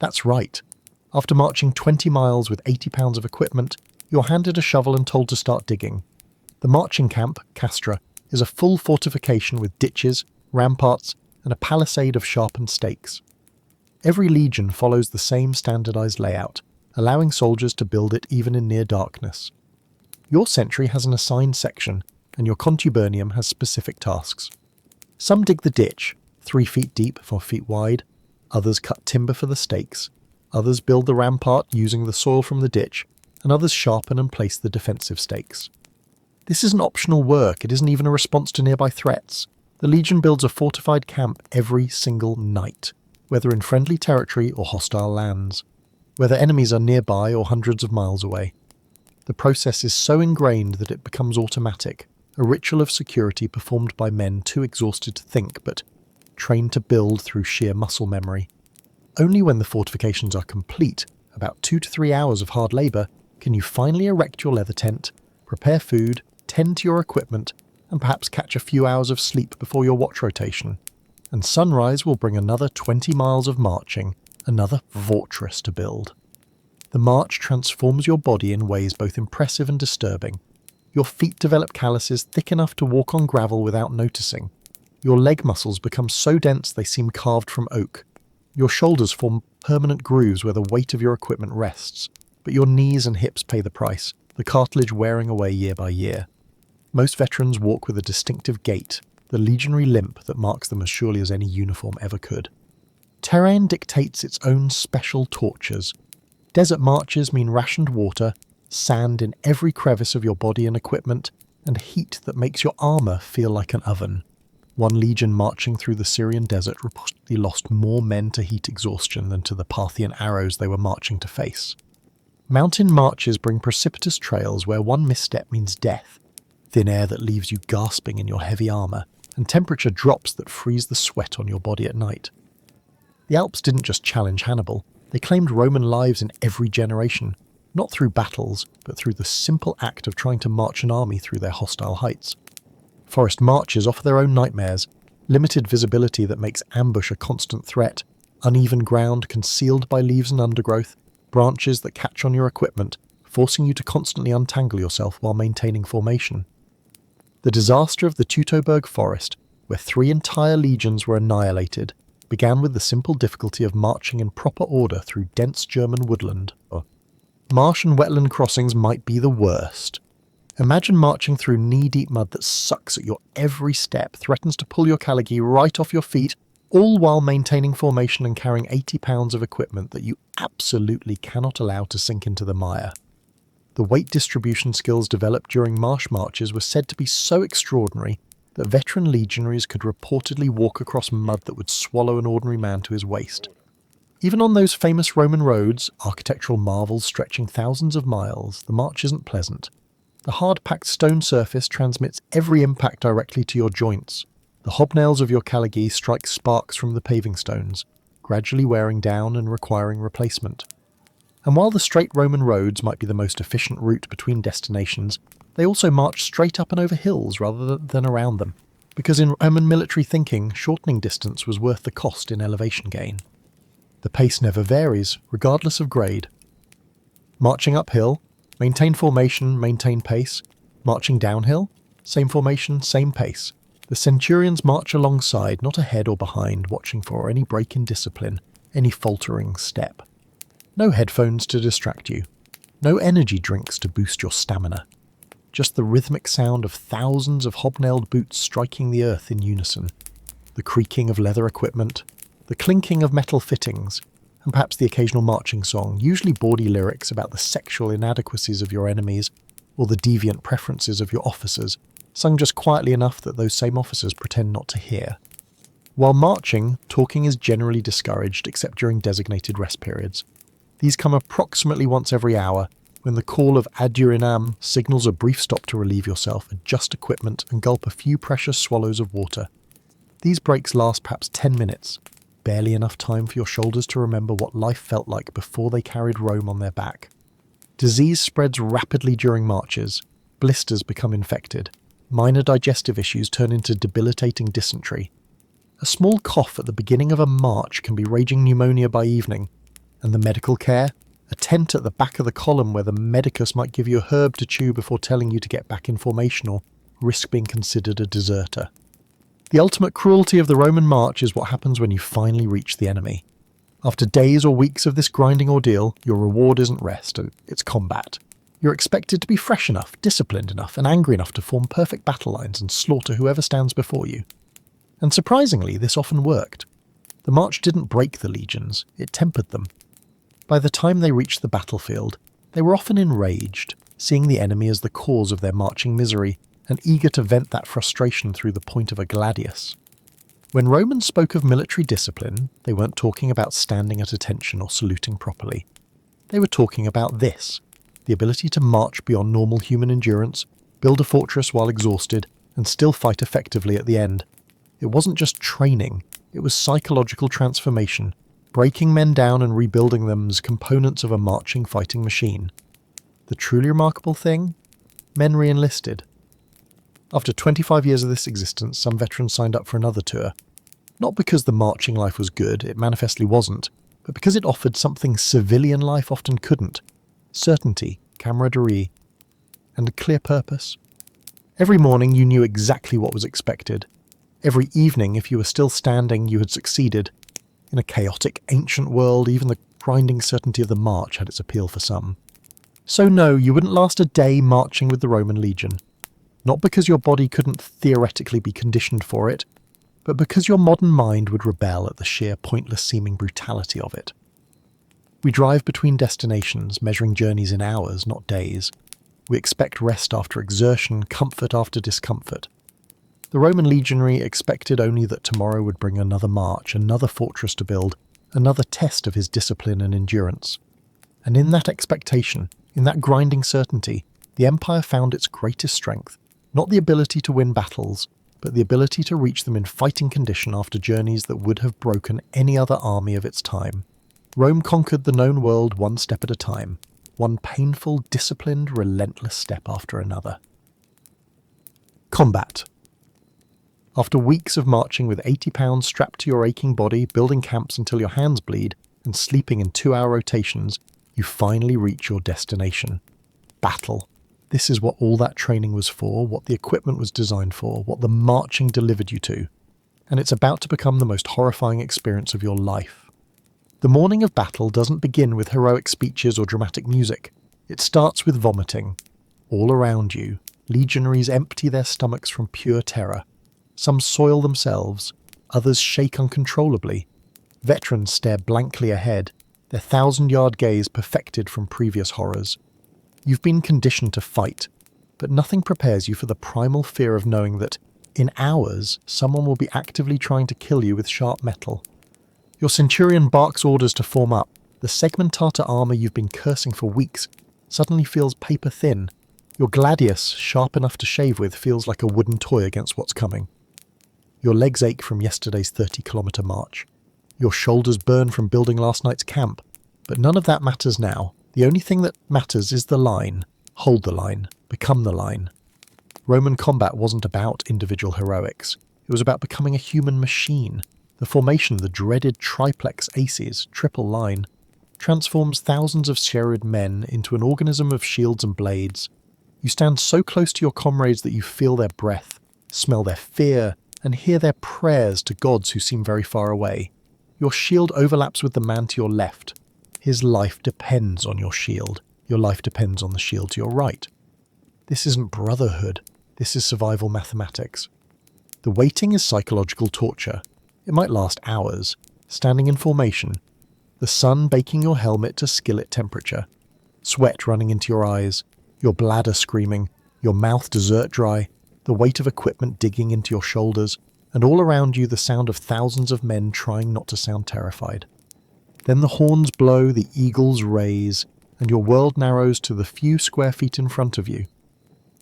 That's right. After marching 20 miles with 80 pounds of equipment, you're handed a shovel and told to start digging. The marching camp, castra, is a full fortification with ditches, ramparts, and a palisade of sharpened stakes. Every legion follows the same standardized layout, allowing soldiers to build it even in near darkness. Your sentry has an assigned section, and your contubernium has specific tasks. Some dig the ditch, 3 feet deep, 4 feet wide. Others cut timber for the stakes. Others build the rampart using the soil from the ditch, and others sharpen and place the defensive stakes. This isn't optional work, it isn't even a response to nearby threats. The Legion builds a fortified camp every single night. whether in friendly territory or hostile lands, whether enemies are nearby or hundreds of miles away. The process is so ingrained that it becomes automatic, a ritual of security performed by men too exhausted to think but trained to build through sheer muscle memory. Only when the fortifications are complete, about 2 to 3 hours of hard labour, can you finally erect your leather tent, prepare food, tend to your equipment, and perhaps catch a few hours of sleep before your watch rotation. And sunrise will bring another 20 miles of marching, another fortress to build. The march transforms your body in ways both impressive and disturbing. Your feet develop calluses thick enough to walk on gravel without noticing. Your leg muscles become so dense they seem carved from oak. Your shoulders form permanent grooves where the weight of your equipment rests, but your knees and hips pay the price, the cartilage wearing away year by year. Most veterans walk with a distinctive gait, the legionary limp that marks them as surely as any uniform ever could. Terrain dictates its own special tortures. Desert marches mean rationed water, sand in every crevice of your body and equipment, and heat that makes your armour feel like an oven. One legion marching through the Syrian desert reportedly lost more men to heat exhaustion than to the Parthian arrows they were marching to face. Mountain marches bring precipitous trails where one misstep means death, thin air that leaves you gasping in your heavy armour, and temperature drops that freeze the sweat on your body at night. The Alps didn't just challenge Hannibal, they claimed Roman lives in every generation, not through battles, but through the simple act of trying to march an army through their hostile heights. Forest marches offer their own nightmares, limited visibility that makes ambush a constant threat, uneven ground concealed by leaves and undergrowth, branches that catch on your equipment, forcing you to constantly untangle yourself while maintaining formation. The disaster of the Teutoburg forest, where 3 entire legions were annihilated, began with the simple difficulty of marching in proper order through dense German woodland. Marsh and wetland crossings might be the worst. Imagine marching through knee-deep mud that sucks at your every step, threatens to pull your Callagee right off your feet, all while maintaining formation and carrying 80 pounds of equipment that you absolutely cannot allow to sink into the mire. The weight distribution skills developed during marsh marches were said to be so extraordinary that veteran legionaries could reportedly walk across mud that would swallow an ordinary man to his waist. Even on those famous Roman roads, architectural marvels stretching thousands of miles, the march isn't pleasant. The hard-packed stone surface transmits every impact directly to your joints. The hobnails of your Callagee strike sparks from the paving stones, gradually wearing down and requiring replacement. And while the straight Roman roads might be the most efficient route between destinations, they also march straight up and over hills rather than around them, because in Roman military thinking, shortening distance was worth the cost in elevation gain. The pace never varies, regardless of grade. Marching uphill, maintain formation, maintain pace. Marching downhill, same formation, same pace. The centurions march alongside, not ahead or behind, watching for any break in discipline, any faltering step. No headphones to distract you. No energy drinks to boost your stamina. Just the rhythmic sound of thousands of hobnailed boots striking the earth in unison. The creaking of leather equipment, the clinking of metal fittings, and perhaps the occasional marching song, usually bawdy lyrics about the sexual inadequacies of your enemies or the deviant preferences of your officers, sung just quietly enough that those same officers pretend not to hear. While marching, talking is generally discouraged except during designated rest periods. These come approximately once every hour, when the call of ad urinam signals a brief stop to relieve yourself, adjust equipment, and gulp a few precious swallows of water. These breaks last perhaps 10 minutes, barely enough time for your shoulders to remember what life felt like before they carried Rome on their back. Disease spreads rapidly during marches, blisters become infected, minor digestive issues turn into debilitating dysentery. A small cough at the beginning of a march can be raging pneumonia by evening, and the medical care? A tent at the back of the column where the medicus might give you a herb to chew before telling you to get back in formation or risk being considered a deserter. The ultimate cruelty of the Roman march is what happens when you finally reach the enemy. After days or weeks of this grinding ordeal, your reward isn't rest, it's combat. You're expected to be fresh enough, disciplined enough, and angry enough to form perfect battle lines and slaughter whoever stands before you. And surprisingly, this often worked. The march didn't break the legions, it tempered them. By the time they reached the battlefield, they were often enraged, seeing the enemy as the cause of their marching misery, and eager to vent that frustration through the point of a gladius. When Romans spoke of military discipline, they weren't talking about standing at attention or saluting properly. They were talking about this: the ability to march beyond normal human endurance, build a fortress while exhausted, and still fight effectively at the end. It wasn't just training, it was psychological transformation, breaking men down and rebuilding them as components of a marching fighting machine. The truly remarkable thing? Men re-enlisted. After 25 years of this existence, some veterans signed up for another tour. Not because the marching life was good, it manifestly wasn't, but because it offered something civilian life often couldn't: certainty, camaraderie, and a clear purpose. Every morning you knew exactly what was expected. Every evening, if you were still standing, you had succeeded. In a chaotic, ancient world, even the grinding certainty of the march had its appeal for some. So no, you wouldn't last a day marching with the Roman legion. Not because your body couldn't theoretically be conditioned for it, but because your modern mind would rebel at the sheer pointless-seeming brutality of it. We drive between destinations, measuring journeys in hours, not days. We expect rest after exertion, comfort after discomfort. The Roman legionary expected only that tomorrow would bring another march, another fortress to build, another test of his discipline and endurance. And in that expectation, in that grinding certainty, the empire found its greatest strength, not the ability to win battles, but the ability to reach them in fighting condition after journeys that would have broken any other army of its time. Rome conquered the known world one step at a time, one painful, disciplined, relentless step after another. Combat. After weeks of marching with 80 pounds strapped to your aching body, building camps until your hands bleed, and sleeping in 2-hour rotations, you finally reach your destination. Battle. This is what all that training was for, what the equipment was designed for, what the marching delivered you to. And it's about to become the most horrifying experience of your life. The morning of battle doesn't begin with heroic speeches or dramatic music. It starts with vomiting. All around you, legionaries empty their stomachs from pure terror. Some soil themselves, others shake uncontrollably. Veterans stare blankly ahead, their 1,000-yard gaze perfected from previous horrors. You've been conditioned to fight, but nothing prepares you for the primal fear of knowing that, in hours, someone will be actively trying to kill you with sharp metal. Your centurion barks orders to form up. The segmentata armor you've been cursing for weeks suddenly feels paper thin. Your gladius, sharp enough to shave with, feels like a wooden toy against what's coming. Your legs ache from yesterday's 30-kilometer march. Your shoulders burn from building last night's camp. But none of that matters now. The only thing that matters is the line. Hold the line. Become the line. Roman combat wasn't about individual heroics. It was about becoming a human machine. The formation of the dreaded triplex aces, triple line, transforms thousands of serried men into an organism of shields and blades. You stand so close to your comrades that you feel their breath, smell their fear, and hear their prayers to gods who seem very far away. Your shield overlaps with the man to your left. His life depends on your shield. Your life depends on the shield to your right. This isn't brotherhood. This is survival mathematics. The waiting is psychological torture. It might last hours, standing in formation, the sun baking your helmet to skillet temperature, sweat running into your eyes, your bladder screaming, your mouth dessert dry, the weight of equipment digging into your shoulders, and all around you the sound of thousands of men trying not to sound terrified. Then the horns blow, the eagles raise, and your world narrows to the few square feet in front of you.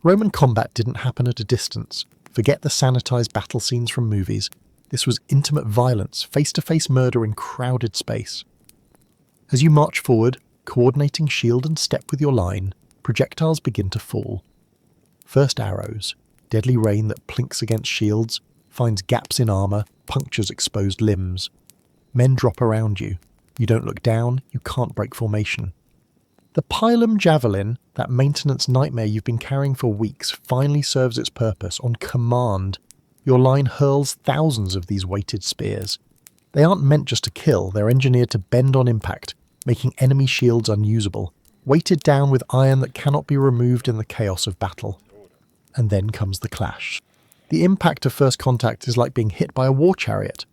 Roman combat didn't happen at a distance. Forget the sanitized battle scenes from movies. This was intimate violence, face-to-face murder in crowded space. As you march forward, coordinating shield and step with your line, projectiles begin to fall. First arrows, deadly rain that plinks against shields, finds gaps in armor, punctures exposed limbs. Men drop around you. You don't look down, you can't break formation. The pilum javelin, that maintenance nightmare you've been carrying for weeks, finally serves its purpose on command. Your line hurls thousands of these weighted spears. They aren't meant just to kill, they're engineered to bend on impact, making enemy shields unusable, weighted down with iron that cannot be removed in the chaos of battle. And then comes the clash. The impact of first contact is like being hit by a war chariot.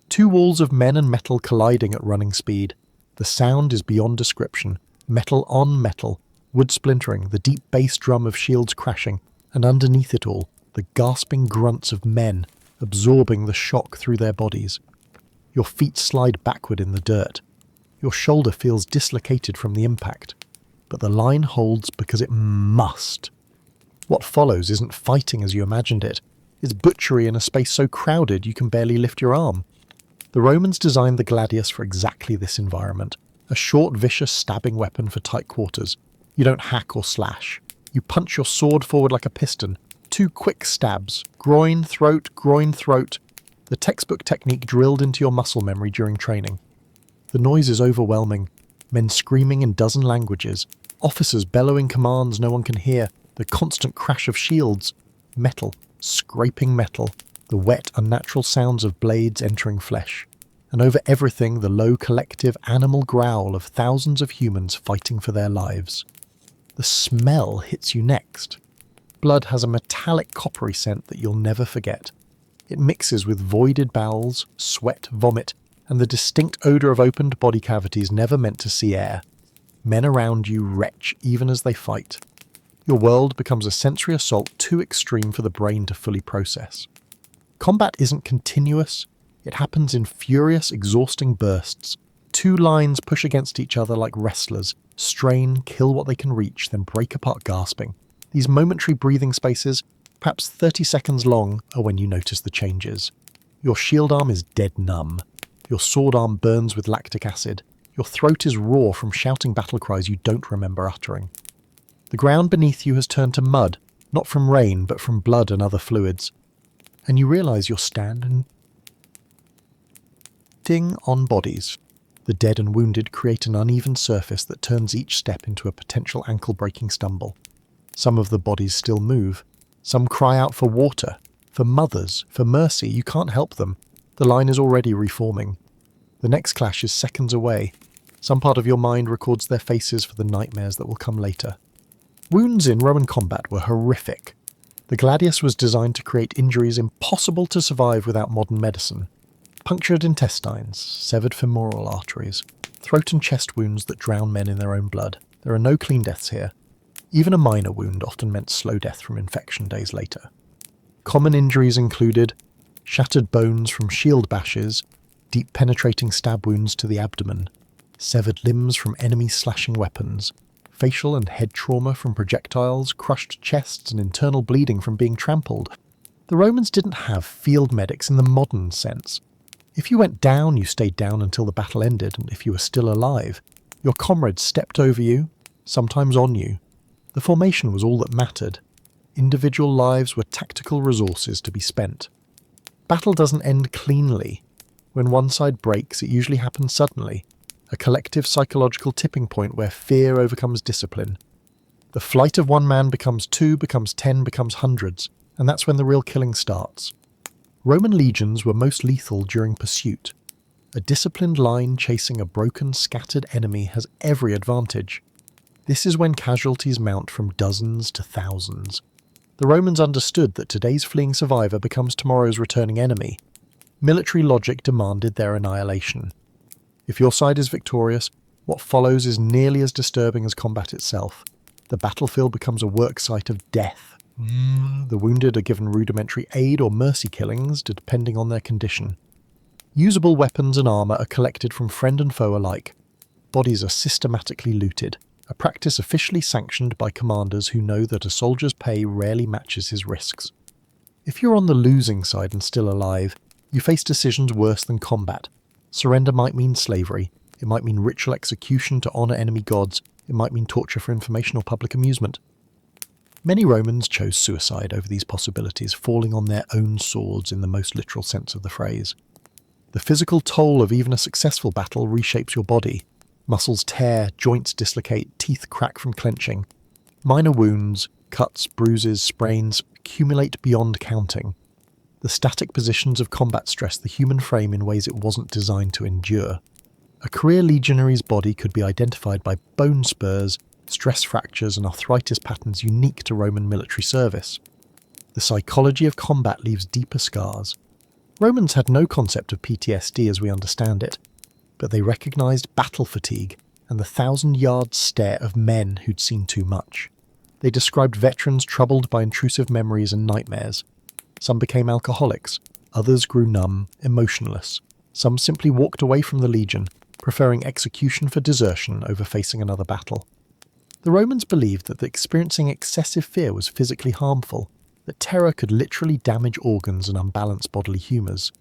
Two walls of men and metal colliding at running speed. The sound is beyond description. Metal on metal, wood splintering, the deep bass drum of shields crashing, and underneath it all, the gasping grunts of men, absorbing the shock through their bodies. Your feet slide backward in the dirt. Your shoulder feels dislocated from the impact, but the line holds because it must. What follows isn't fighting as you imagined it. It's butchery in a space so crowded you can barely lift your arm. The Romans designed the gladius for exactly this environment, a short, vicious stabbing weapon for tight quarters. You don't hack or slash. You punch your sword forward like a piston. 2 quick stabs, groin, throat, the textbook technique drilled into your muscle memory during training. The noise is overwhelming. Men screaming in dozen languages, officers bellowing commands no one can hear, the constant crash of shields, metal, scraping metal, the wet, unnatural sounds of blades entering flesh, and over everything the low collective animal growl of thousands of humans fighting for their lives. The smell hits you next. Blood has a metallic coppery scent that you'll never forget. It mixes with voided bowels, sweat, vomit, and the distinct odour of opened body cavities never meant to see air. Men around you retch even as they fight. Your world becomes a sensory assault too extreme for the brain to fully process. Combat isn't continuous. It happens in furious, exhausting bursts. 2 lines push against each other like wrestlers, strain, kill what they can reach, then break apart gasping. These momentary breathing spaces, perhaps 30 seconds long, are when you notice the changes. Your shield arm is dead numb. Your sword arm burns with lactic acid. Your throat is raw from shouting battle cries you don't remember uttering. The ground beneath you has turned to mud, not from rain, but from blood and other fluids. And you realise you're standing on bodies. The dead and wounded create an uneven surface that turns each step into a potential ankle-breaking stumble. Some of the bodies still move. Some cry out for water, for mothers, for mercy. You can't help them. The line is already reforming. The next clash is seconds away. Some part of your mind records their faces for the nightmares that will come later. Wounds in Roman combat were horrific. The gladius was designed to create injuries impossible to survive without modern medicine. Punctured intestines, severed femoral arteries, throat and chest wounds that drown men in their own blood. There are no clean deaths here. Even a minor wound often meant slow death from infection days later. Common injuries included shattered bones from shield bashes, deep penetrating stab wounds to the abdomen, severed limbs from enemy slashing weapons, facial and head trauma from projectiles, crushed chests and internal bleeding from being trampled. The Romans didn't have field medics in the modern sense. If you went down, you stayed down until the battle ended, and if you were still alive, your comrades stepped over you, sometimes on you. The formation was all that mattered. Individual lives were tactical resources to be spent. Battle doesn't end cleanly. When one side breaks, it usually happens suddenly, a collective psychological tipping point where fear overcomes discipline. The flight of one man becomes 2, becomes 10, becomes hundreds, and that's when the real killing starts. Roman legions were most lethal during pursuit. A disciplined line chasing a broken, scattered enemy has every advantage. This is when casualties mount from dozens to thousands. The Romans understood that today's fleeing survivor becomes tomorrow's returning enemy. Military logic demanded their annihilation. If your side is victorious, what follows is nearly as disturbing as combat itself. The battlefield becomes a work site of death. The wounded are given rudimentary aid or mercy killings, depending on their condition. Usable weapons and armour are collected from friend and foe alike. Bodies are systematically looted, a practice officially sanctioned by commanders who know that a soldier's pay rarely matches his risks. If you're on the losing side and still alive, you face decisions worse than combat. Surrender might mean slavery, it might mean ritual execution to honour enemy gods, it might mean torture for information or public amusement. Many Romans chose suicide over these possibilities, falling on their own swords in the most literal sense of the phrase. The physical toll of even a successful battle reshapes your body. Muscles tear, joints dislocate, teeth crack from clenching. Minor wounds, cuts, bruises, sprains accumulate beyond counting. The static positions of combat stress the human frame in ways it wasn't designed to endure. A career legionary's body could be identified by bone spurs, stress fractures and arthritis patterns unique to Roman military service. The psychology of combat leaves deeper scars. Romans had no concept of PTSD as we understand it, but they recognised battle fatigue and the 1,000-yard stare of men who'd seen too much. They described veterans troubled by intrusive memories and nightmares. Some became alcoholics, Others grew numb, emotionless. Some simply walked away from the legion, preferring execution for desertion over facing another battle. The Romans believed that experiencing excessive fear was physically harmful, that terror could literally damage organs and unbalance bodily humours.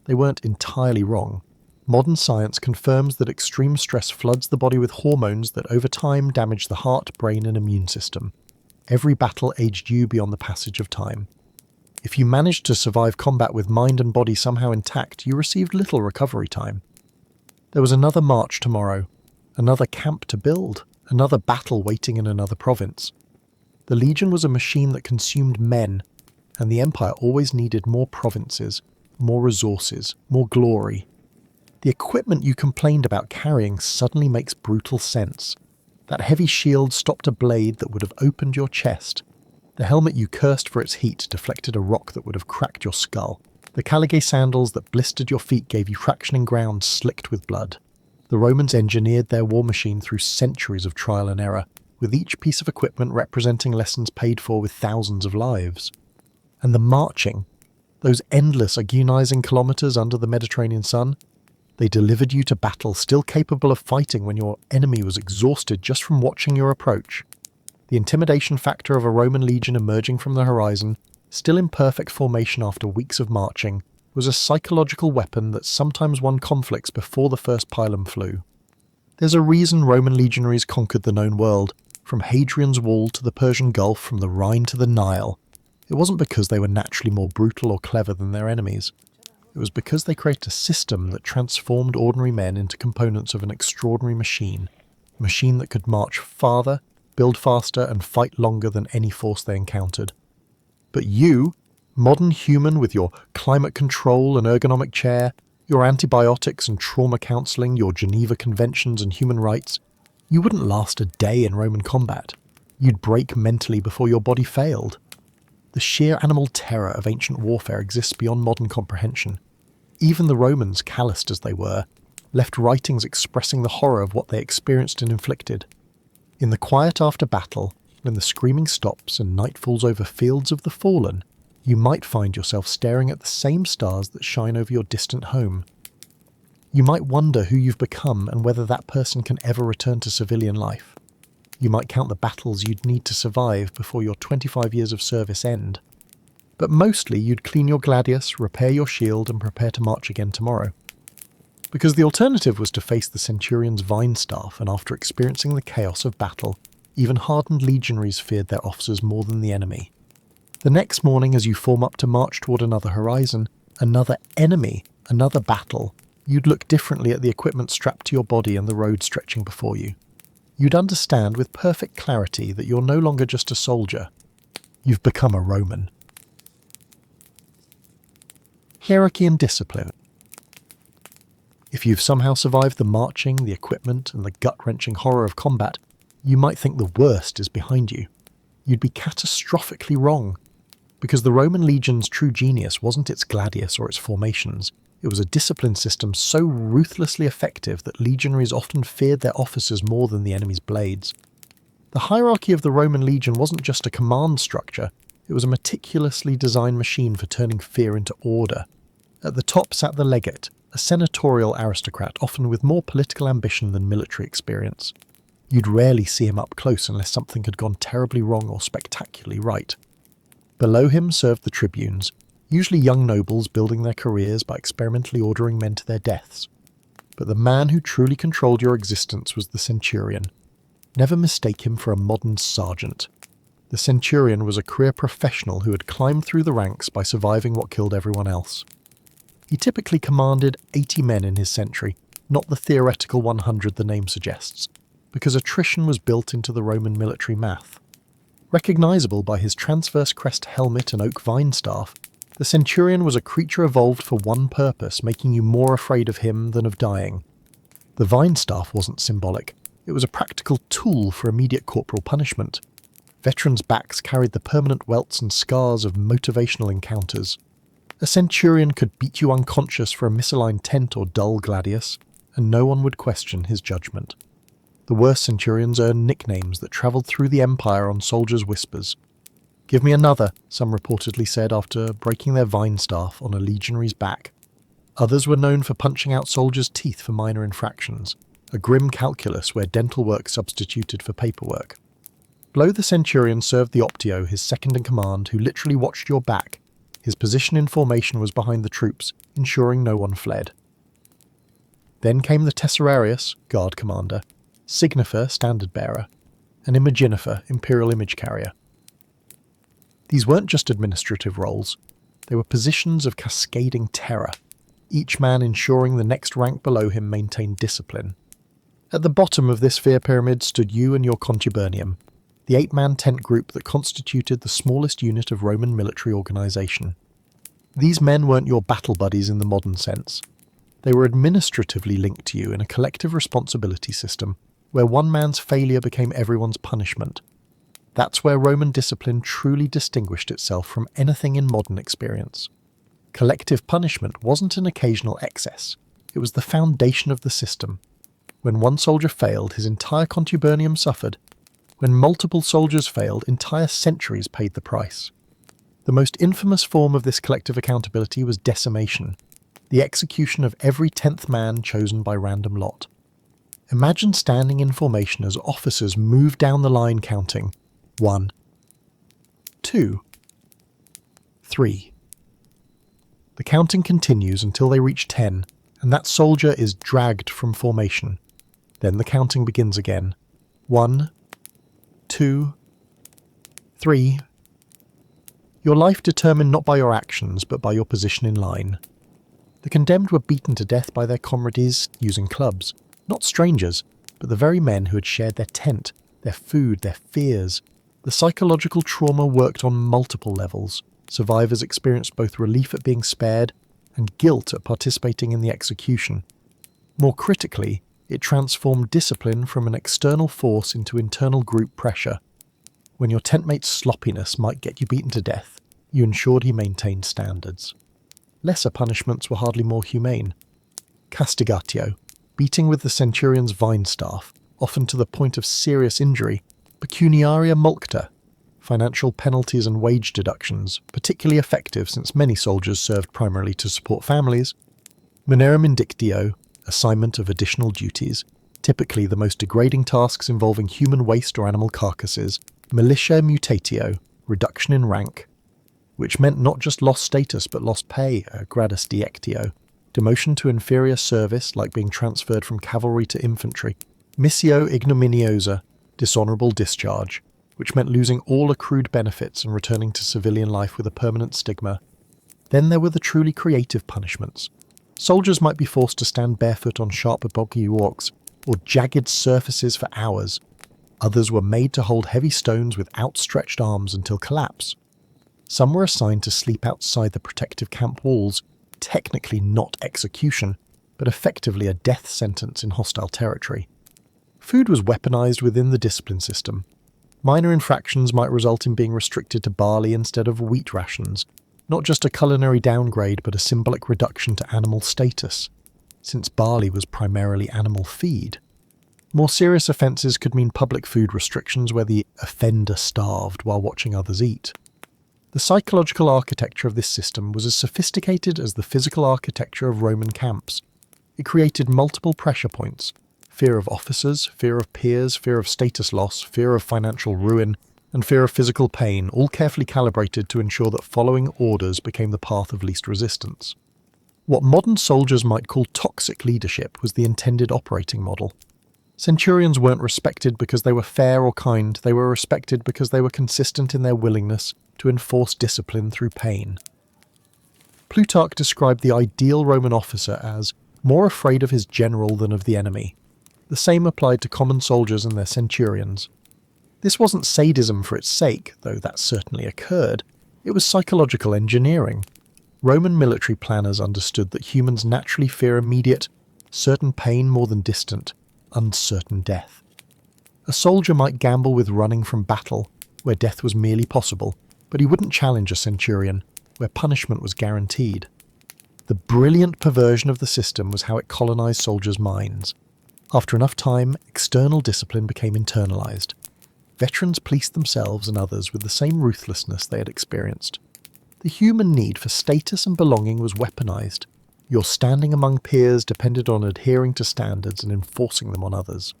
They weren't entirely wrong. Modern science confirms that extreme stress floods the body with hormones that over time damage the heart, brain and immune system. Every battle aged you beyond the passage of time. If you managed to survive combat with mind and body somehow intact, you received little recovery time. There was another march tomorrow, another camp to build, another battle waiting in another province. The legion was a machine that consumed men, and the empire always needed more provinces, more resources, more glory. The equipment you complained about carrying suddenly makes brutal sense. That heavy shield stopped a blade that would have opened your chest. The helmet you cursed for its heat deflected a rock that would have cracked your skull. The Caligay sandals that blistered your feet gave you traction in ground slicked with blood. The Romans engineered their war machine through centuries of trial and error, with each piece of equipment representing lessons paid for with thousands of lives. And the marching, those endless agonizing kilometers under the Mediterranean sun, they delivered you to battle still capable of fighting when your enemy was exhausted just from watching your approach. The intimidation factor of a Roman legion emerging from the horizon, still in perfect formation after weeks of marching, was a psychological weapon that sometimes won conflicts before the first pylon flew. There's a reason Roman legionaries conquered the known world, from Hadrian's Wall to the Persian Gulf, from the Rhine to the Nile. It wasn't because they were naturally more brutal or clever than their enemies. It was because they created a system that transformed ordinary men into components of an extraordinary machine, a machine that could march farther, build faster, and fight longer than any force they encountered. But you, modern human with your climate control and ergonomic chair, your antibiotics and trauma counselling, your Geneva Conventions and human rights, you wouldn't last a day in Roman combat. You'd break mentally before your body failed. The sheer animal terror of ancient warfare exists beyond modern comprehension. Even the Romans, calloused as they were, left writings expressing the horror of what they experienced and inflicted. In the quiet after battle, when the screaming stops and night falls over fields of the fallen, you might find yourself staring at the same stars that shine over your distant home. You might wonder who you've become and whether that person can ever return to civilian life. You might count the battles you'd need to survive before your 25 years of service end. But mostly you'd clean your gladius, repair your shield, and prepare to march again tomorrow. Because the alternative was to face the centurion's vine staff, and after experiencing the chaos of battle, even hardened legionaries feared their officers more than the enemy. The next morning, as you form up to march toward another horizon, another enemy, another battle, you'd look differently at the equipment strapped to your body and the road stretching before you. You'd understand with perfect clarity that you're no longer just a soldier. You've become a Roman. Hierarchy and discipline. If you've somehow survived the marching, the equipment, and the gut-wrenching horror of combat, you might think the worst is behind you. You'd be catastrophically wrong, because the Roman legion's true genius wasn't its gladius or its formations. It was a discipline system so ruthlessly effective that legionaries often feared their officers more than the enemy's blades. The hierarchy of the Roman legion wasn't just a command structure, it was a meticulously designed machine for turning fear into order. At the top sat the legate, a senatorial aristocrat, often with more political ambition than military experience. You'd rarely see him up close unless something had gone terribly wrong or spectacularly right. Below him served the tribunes, usually young nobles building their careers by experimentally ordering men to their deaths. But the man who truly controlled your existence was the centurion. Never mistake him for a modern sergeant. The centurion was a career professional who had climbed through the ranks by surviving what killed everyone else. He typically commanded 80 men in his century, not the theoretical 100 the name suggests, because attrition was built into the Roman military math. Recognizable by his transverse crest helmet and oak vine staff, the centurion was a creature evolved for one purpose, making you more afraid of him than of dying. The vine staff wasn't symbolic, it was a practical tool for immediate corporal punishment. Veterans' backs carried the permanent welts and scars of motivational encounters. A centurion could beat you unconscious for a misaligned tent or dull gladius, and no one would question his judgment. The worst centurions earned nicknames that travelled through the empire on soldiers' whispers. "Give me another," some reportedly said after breaking their vine staff on a legionary's back. Others were known for punching out soldiers' teeth for minor infractions, a grim calculus where dental work substituted for paperwork. Below the centurion served the optio, his second-in-command, who literally watched your back. His position in formation was behind the troops, ensuring no one fled. Then came the tesserarius, guard commander, signifer, standard-bearer, and imaginifer, imperial image carrier. These weren't just administrative roles, they were positions of cascading terror, each man ensuring the next rank below him maintained discipline. At the bottom of this fear pyramid stood you and your contubernium, the 8-man tent group that constituted the smallest unit of Roman military organisation. These men weren't your battle buddies in the modern sense. They were administratively linked to you in a collective responsibility system, where one man's failure became everyone's punishment. That's where Roman discipline truly distinguished itself from anything in modern experience. Collective punishment wasn't an occasional excess, it was the foundation of the system. When one soldier failed, his entire contubernium suffered. When multiple soldiers failed, entire centuries paid the price. The most infamous form of this collective accountability was decimation, the execution of every 10th man chosen by random lot. Imagine standing in formation as officers move down the line counting 1, 2, 3. The counting continues until they reach 10, and that soldier is dragged from formation. Then the counting begins again. 1, 2, 3. Your life determined not by your actions, but by your position in line. The condemned were beaten to death by their comrades using clubs, not strangers, but the very men who had shared their tent, their food, their fears. The psychological trauma worked on multiple levels. Survivors experienced both relief at being spared and guilt at participating in the execution. More critically, it transformed discipline from an external force into internal group pressure. When your tentmate's sloppiness might get you beaten to death, you ensured he maintained standards. Lesser punishments were hardly more humane. Castigatio, beating with the centurion's vine staff, often to the point of serious injury. Pecuniaria mulcta, financial penalties and wage deductions, particularly effective since many soldiers served primarily to support families. Minerum indictio, assignment of additional duties, typically the most degrading tasks involving human waste or animal carcasses. Militia mutatio, reduction in rank, which meant not just lost status but lost pay, gradus diectio. Demotion to inferior service, like being transferred from cavalry to infantry. Missio ignominiosa, dishonourable discharge, which meant losing all accrued benefits and returning to civilian life with a permanent stigma. Then there were the truly creative punishments. Soldiers might be forced to stand barefoot on sharp boggy walks, or jagged surfaces for hours. Others were made to hold heavy stones with outstretched arms until collapse. Some were assigned to sleep outside the protective camp walls, technically not execution, but effectively a death sentence in hostile territory. Food was weaponized within the discipline system. Minor infractions might result in being restricted to barley instead of wheat rations, not just a culinary downgrade but a symbolic reduction to animal status, since barley was primarily animal feed. More serious offences could mean public food restrictions where the offender starved while watching others eat. The psychological architecture of this system was as sophisticated as the physical architecture of Roman camps. It created multiple pressure points: fear of officers, fear of peers, fear of status loss, fear of financial ruin, and fear of physical pain, all carefully calibrated to ensure that following orders became the path of least resistance. What modern soldiers might call toxic leadership was the intended operating model. Centurions weren't respected because they were fair or kind, they were respected because they were consistent in their willingness to enforce discipline through pain. Plutarch described the ideal Roman officer as more afraid of his general than of the enemy. The same applied to common soldiers and their centurions. This wasn't sadism for its sake, though that certainly occurred. It was psychological engineering. Roman military planners understood that humans naturally fear immediate, certain pain more than distant, uncertain death. A soldier might gamble with running from battle, where death was merely possible, but he wouldn't challenge a centurion, where punishment was guaranteed. The brilliant perversion of the system was how it colonized soldiers' minds. After enough time, external discipline became internalized. veterans policed themselves and others with the same ruthlessness they had experienced. The human need for status and belonging was weaponized. Your standing among peers depended on adhering to standards and enforcing them on others.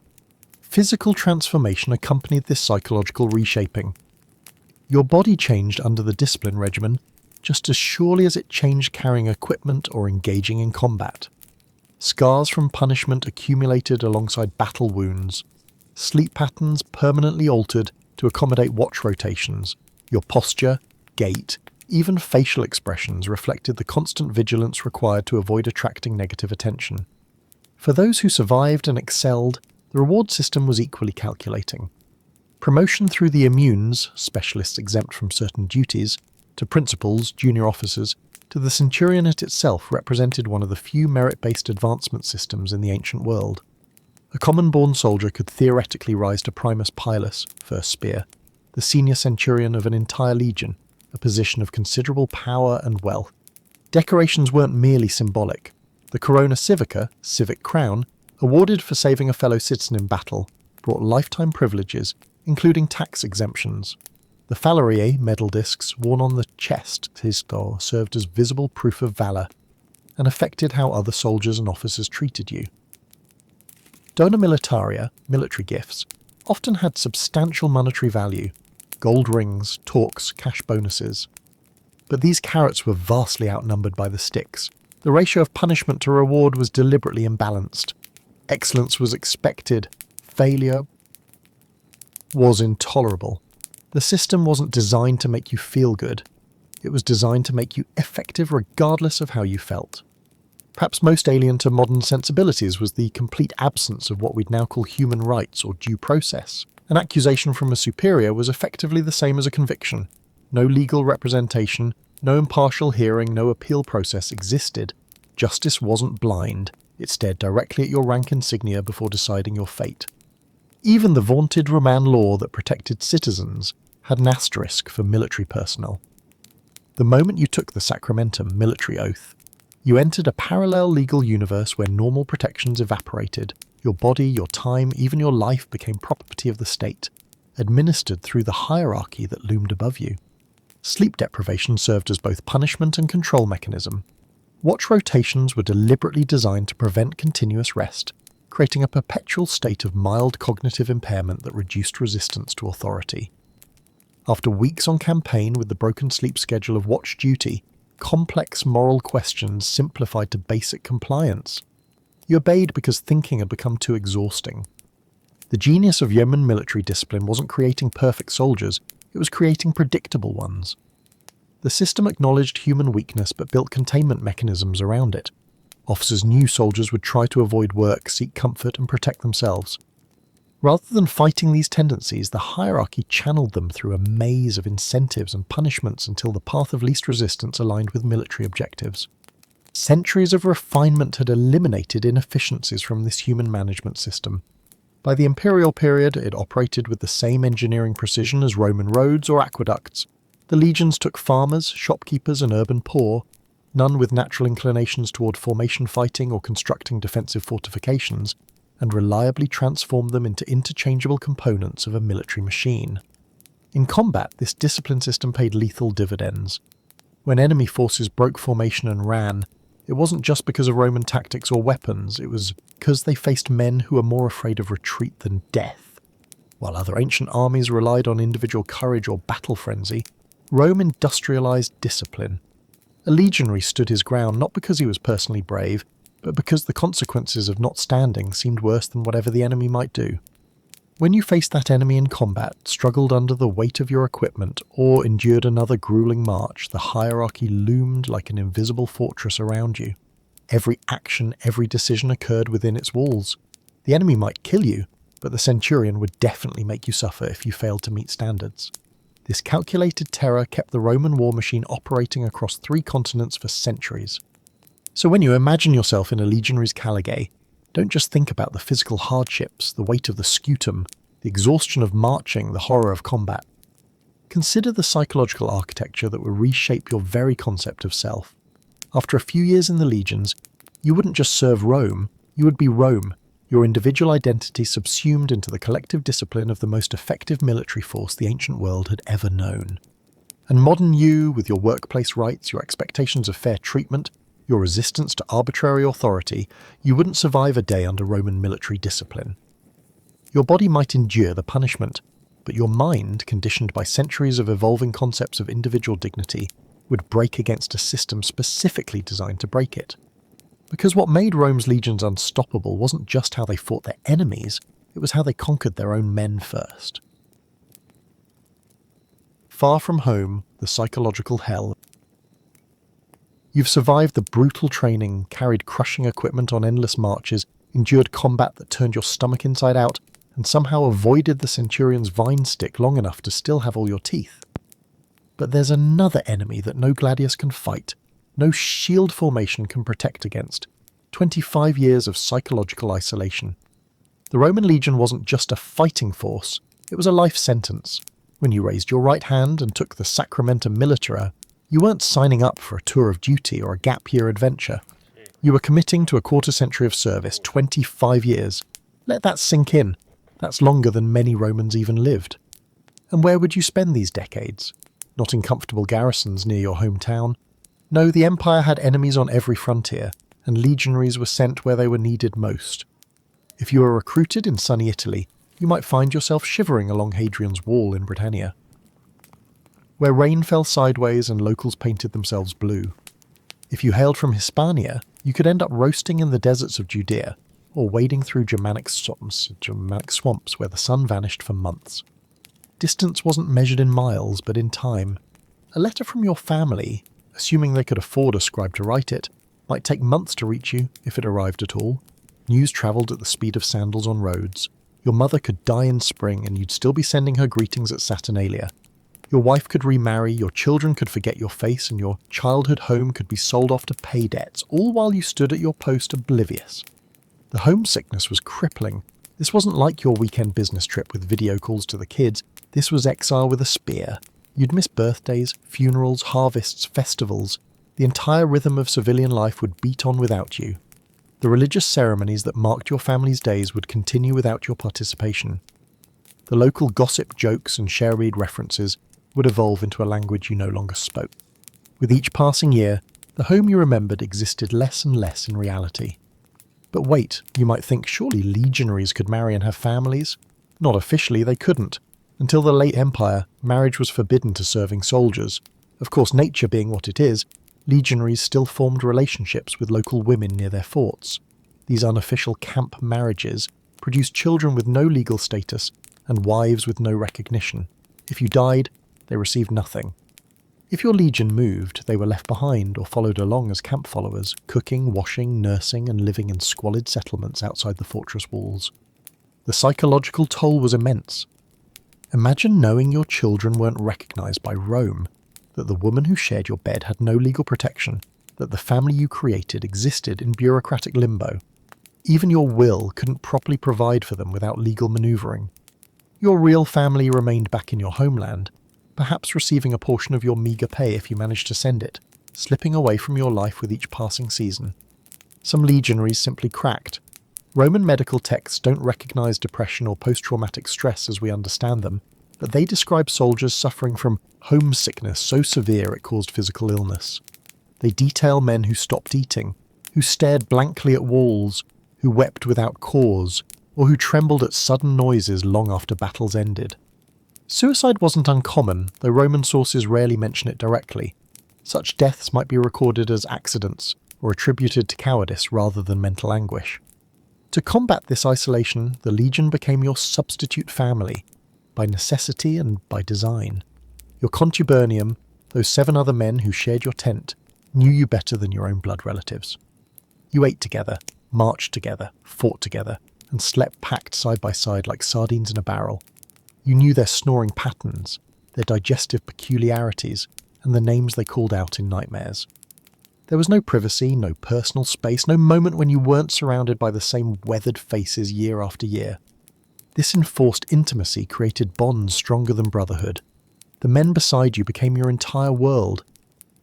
Physical transformation accompanied this psychological reshaping. Your body changed under the discipline regimen just as surely as it changed carrying equipment or engaging in combat. Scars from punishment accumulated alongside battle wounds. Sleep patterns permanently altered to accommodate watch rotations. Your posture, gait, even facial expressions reflected the constant vigilance required to avoid attracting negative attention. For those who survived and excelled, the reward system was equally calculating. Promotion through the immunes, specialists exempt from certain duties, to principals, junior officers, to the centurionate itself represented one of the few merit-based advancement systems in the ancient world. A common-born soldier could theoretically rise to primus pilus, first spear, the senior centurion of an entire legion, a position of considerable power and wealth. Decorations weren't merely symbolic. The corona civica, civic crown, awarded for saving a fellow citizen in battle, brought lifetime privileges, including tax exemptions. The falerier medal discs worn on the chest served as visible proof of valour, and affected how other soldiers and officers treated you. Dona militaria, military gifts, often had substantial monetary value, gold rings, torques, cash bonuses. But these carrots were vastly outnumbered by the sticks. The ratio of punishment to reward was deliberately imbalanced. Excellence was expected, failure was intolerable. The system wasn't designed to make you feel good. It was designed to make you effective regardless of how you felt. Perhaps most alien to modern sensibilities was the complete absence of what we'd now call human rights or due process. An accusation from a superior was effectively the same as a conviction. No legal representation, no impartial hearing, no appeal process existed. Justice wasn't blind. It stared directly at your rank insignia before deciding your fate. Even the vaunted Roman law that protected citizens had an asterisk for military personnel. The moment you took the sacramentum military oath, you entered a parallel legal universe where normal protections evaporated. Your body, your time, even your life became property of the state, administered through the hierarchy that loomed above you. Sleep deprivation served as both punishment and control mechanism. Watch rotations were deliberately designed to prevent continuous rest, creating a perpetual state of mild cognitive impairment that reduced resistance to authority. After weeks on campaign with the broken sleep schedule of watch duty, complex moral questions simplified to basic compliance. You obeyed because thinking had become too exhausting. The genius of yeoman military discipline wasn't creating perfect soldiers, it was creating predictable ones. The system acknowledged human weakness but built containment mechanisms around it. Officers knew soldiers would try to avoid work, seek comfort, and protect themselves. Rather than fighting these tendencies, the hierarchy channeled them through a maze of incentives and punishments until the path of least resistance aligned with military objectives. Centuries of refinement had eliminated inefficiencies from this human management system. By the imperial period, it operated with the same engineering precision as Roman roads or aqueducts. The legions took farmers, shopkeepers, and urban poor, none with natural inclinations toward formation fighting or constructing defensive fortifications, and reliably transformed them into interchangeable components of a military machine. In combat, this discipline system paid lethal dividends. When enemy forces broke formation and ran, it wasn't just because of Roman tactics or weapons, it was because they faced men who were more afraid of retreat than death. While other ancient armies relied on individual courage or battle frenzy, Rome industrialized discipline. A legionary stood his ground not because he was personally brave, but because the consequences of not standing seemed worse than whatever the enemy might do. When you faced that enemy in combat, struggled under the weight of your equipment, or endured another grueling march, the hierarchy loomed like an invisible fortress around you. Every action, every decision occurred within its walls. The enemy might kill you, but the centurion would definitely make you suffer if you failed to meet standards. This calculated terror kept the Roman war machine operating across 3 continents for centuries. So when you imagine yourself in a legionary's caligay, don't just think about the physical hardships, the weight of the scutum, the exhaustion of marching, the horror of combat. Consider the psychological architecture that will reshape your very concept of self. After a few years in the legions, you wouldn't just serve Rome, you would be Rome, your individual identity subsumed into the collective discipline of the most effective military force the ancient world had ever known. And modern you, with your workplace rights, your expectations of fair treatment, your resistance to arbitrary authority, you wouldn't survive a day under Roman military discipline. Your body might endure the punishment, but your mind, conditioned by centuries of evolving concepts of individual dignity, would break against a system specifically designed to break it. Because what made Rome's legions unstoppable wasn't just how they fought their enemies, it was how they conquered their own men first. Far from home, the psychological hell. You've survived the brutal training, carried crushing equipment on endless marches, endured combat that turned your stomach inside out, and somehow avoided the centurion's vine stick long enough to still have all your teeth. But there's another enemy that no gladius can fight, no shield formation can protect against. 25 years of psychological isolation. The Roman legion wasn't just a fighting force, it was a life sentence. When you raised your right hand and took the Sacramentum Militara, you weren't signing up for a tour of duty or a gap-year adventure. You were committing to a quarter-century of service, 25 years. Let that sink in. That's longer than many Romans even lived. And where would you spend these decades? Not in comfortable garrisons near your hometown. No, the empire had enemies on every frontier, and legionaries were sent where they were needed most. If you were recruited in sunny Italy, you might find yourself shivering along Hadrian's Wall in Britannia, where rain fell sideways and locals painted themselves blue. If you hailed from Hispania, you could end up roasting in the deserts of Judea, or wading through Germanic swamps where the sun vanished for months. Distance wasn't measured in miles, but in time. A letter from your family, assuming they could afford a scribe to write it, might take months to reach you, if it arrived at all. News travelled at the speed of sandals on roads. Your mother could die in spring and you'd still be sending her greetings at Saturnalia. Your wife could remarry, your children could forget your face, and your childhood home could be sold off to pay debts, all while you stood at your post oblivious. The homesickness was crippling. This wasn't like your weekend business trip with video calls to the kids. This was exile with a spear. You'd miss birthdays, funerals, harvests, festivals. The entire rhythm of civilian life would beat on without you. The religious ceremonies that marked your family's days would continue without your participation. The local gossip jokes and share-read references would evolve into a language you no longer spoke. With each passing year, the home you remembered existed less and less in reality. But wait, you might think surely legionaries could marry and have families? Not officially, they couldn't. Until the late Empire, marriage was forbidden to serving soldiers. Of course, nature being what it is, legionaries still formed relationships with local women near their forts. These unofficial camp marriages produced children with no legal status and wives with no recognition. If you died, they received nothing. If your legion moved, they were left behind or followed along as camp followers, cooking, washing, nursing, and living in squalid settlements outside the fortress walls. The psychological toll was immense. Imagine knowing your children weren't recognized by Rome, that the woman who shared your bed had no legal protection, that the family you created existed in bureaucratic limbo. Even your will couldn't properly provide for them without legal maneuvering. Your real family remained back in your homeland, perhaps receiving a portion of your meagre pay if you managed to send it, slipping away from your life with each passing season. Some legionaries simply cracked. Roman medical texts don't recognize depression or post-traumatic stress as we understand them, but they describe soldiers suffering from homesickness so severe it caused physical illness. They detail men who stopped eating, who stared blankly at walls, who wept without cause, or who trembled at sudden noises long after battles ended. Suicide wasn't uncommon, though Roman sources rarely mention it directly. Such deaths might be recorded as accidents, or attributed to cowardice rather than mental anguish. To combat this isolation, the legion became your substitute family, by necessity and by design. Your contubernium, those 7 other men who shared your tent, knew you better than your own blood relatives. You ate together, marched together, fought together, and slept packed side by side like sardines in a barrel. You knew their snoring patterns, their digestive peculiarities, and the names they called out in nightmares. There was no privacy, no personal space, no moment when you weren't surrounded by the same weathered faces year after year. This enforced intimacy created bonds stronger than brotherhood. The men beside you became your entire world.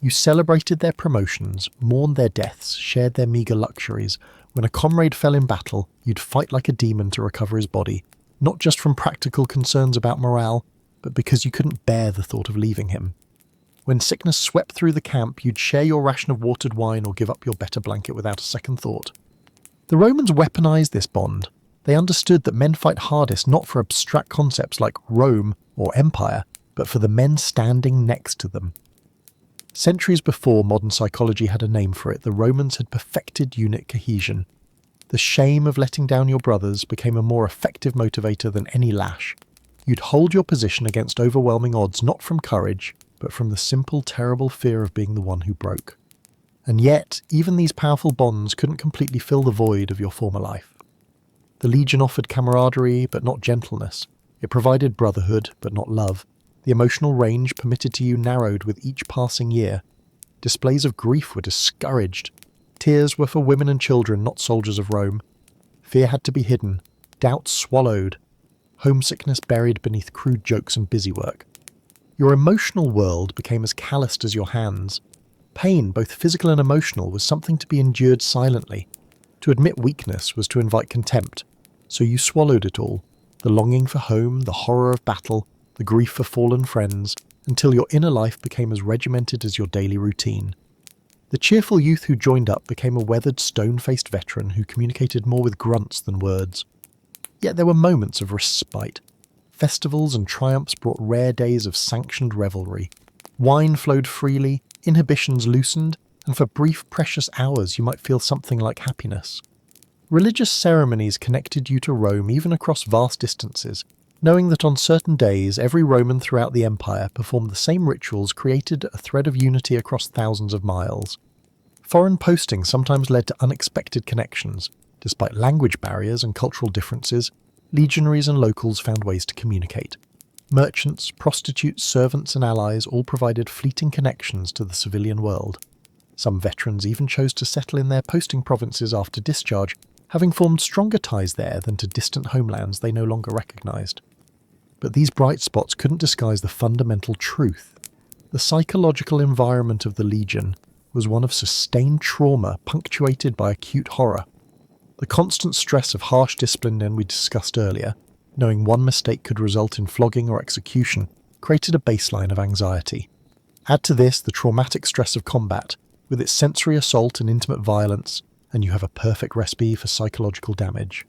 You celebrated their promotions, mourned their deaths, shared their meagre luxuries, When a comrade fell in battle, you'd fight like a demon to recover his body, not just from practical concerns about morale, but because you couldn't bear the thought of leaving him. When sickness swept through the camp, you'd share your ration of watered wine or give up your better blanket without a second thought. The Romans weaponized this bond. They understood that men fight hardest not for abstract concepts like Rome or empire, but for the men standing next to them. Centuries before modern psychology had a name for it, the Romans had perfected unit cohesion. The shame of letting down your brothers became a more effective motivator than any lash. You'd hold your position against overwhelming odds not from courage, but from the simple, terrible fear of being the one who broke. And yet, even these powerful bonds couldn't completely fill the void of your former life. The Legion offered camaraderie, but not gentleness. It provided brotherhood, but not love. The emotional range permitted to you narrowed with each passing year. Displays of grief were discouraged. Tears were for women and children, not soldiers of Rome. Fear had to be hidden, doubt swallowed, homesickness buried beneath crude jokes and busywork. Your emotional world became as calloused as your hands. Pain, both physical and emotional, was something to be endured silently. To admit weakness was to invite contempt, so you swallowed it all, the longing for home, the horror of battle, the grief for fallen friends, until your inner life became as regimented as your daily routine. The cheerful youth who joined up became a weathered, stone-faced veteran who communicated more with grunts than words. Yet there were moments of respite. Festivals and triumphs brought rare days of sanctioned revelry. Wine flowed freely, inhibitions loosened, and for brief, precious hours you might feel something like happiness. Religious ceremonies connected you to Rome even across vast distances, knowing that on certain days every Roman throughout the empire performed the same rituals created a thread of unity across thousands of miles. Foreign posting sometimes led to unexpected connections. Despite language barriers and cultural differences, legionaries and locals found ways to communicate. Merchants, prostitutes, servants and allies all provided fleeting connections to the civilian world. Some veterans even chose to settle in their posting provinces after discharge, having formed stronger ties there than to distant homelands they no longer recognized. But these bright spots couldn't disguise the fundamental truth. The psychological environment of the Legion was one of sustained trauma punctuated by acute horror. The constant stress of harsh discipline we discussed earlier, knowing one mistake could result in flogging or execution, created a baseline of anxiety. Add to this the traumatic stress of combat, with its sensory assault and intimate violence, and you have a perfect recipe for psychological damage.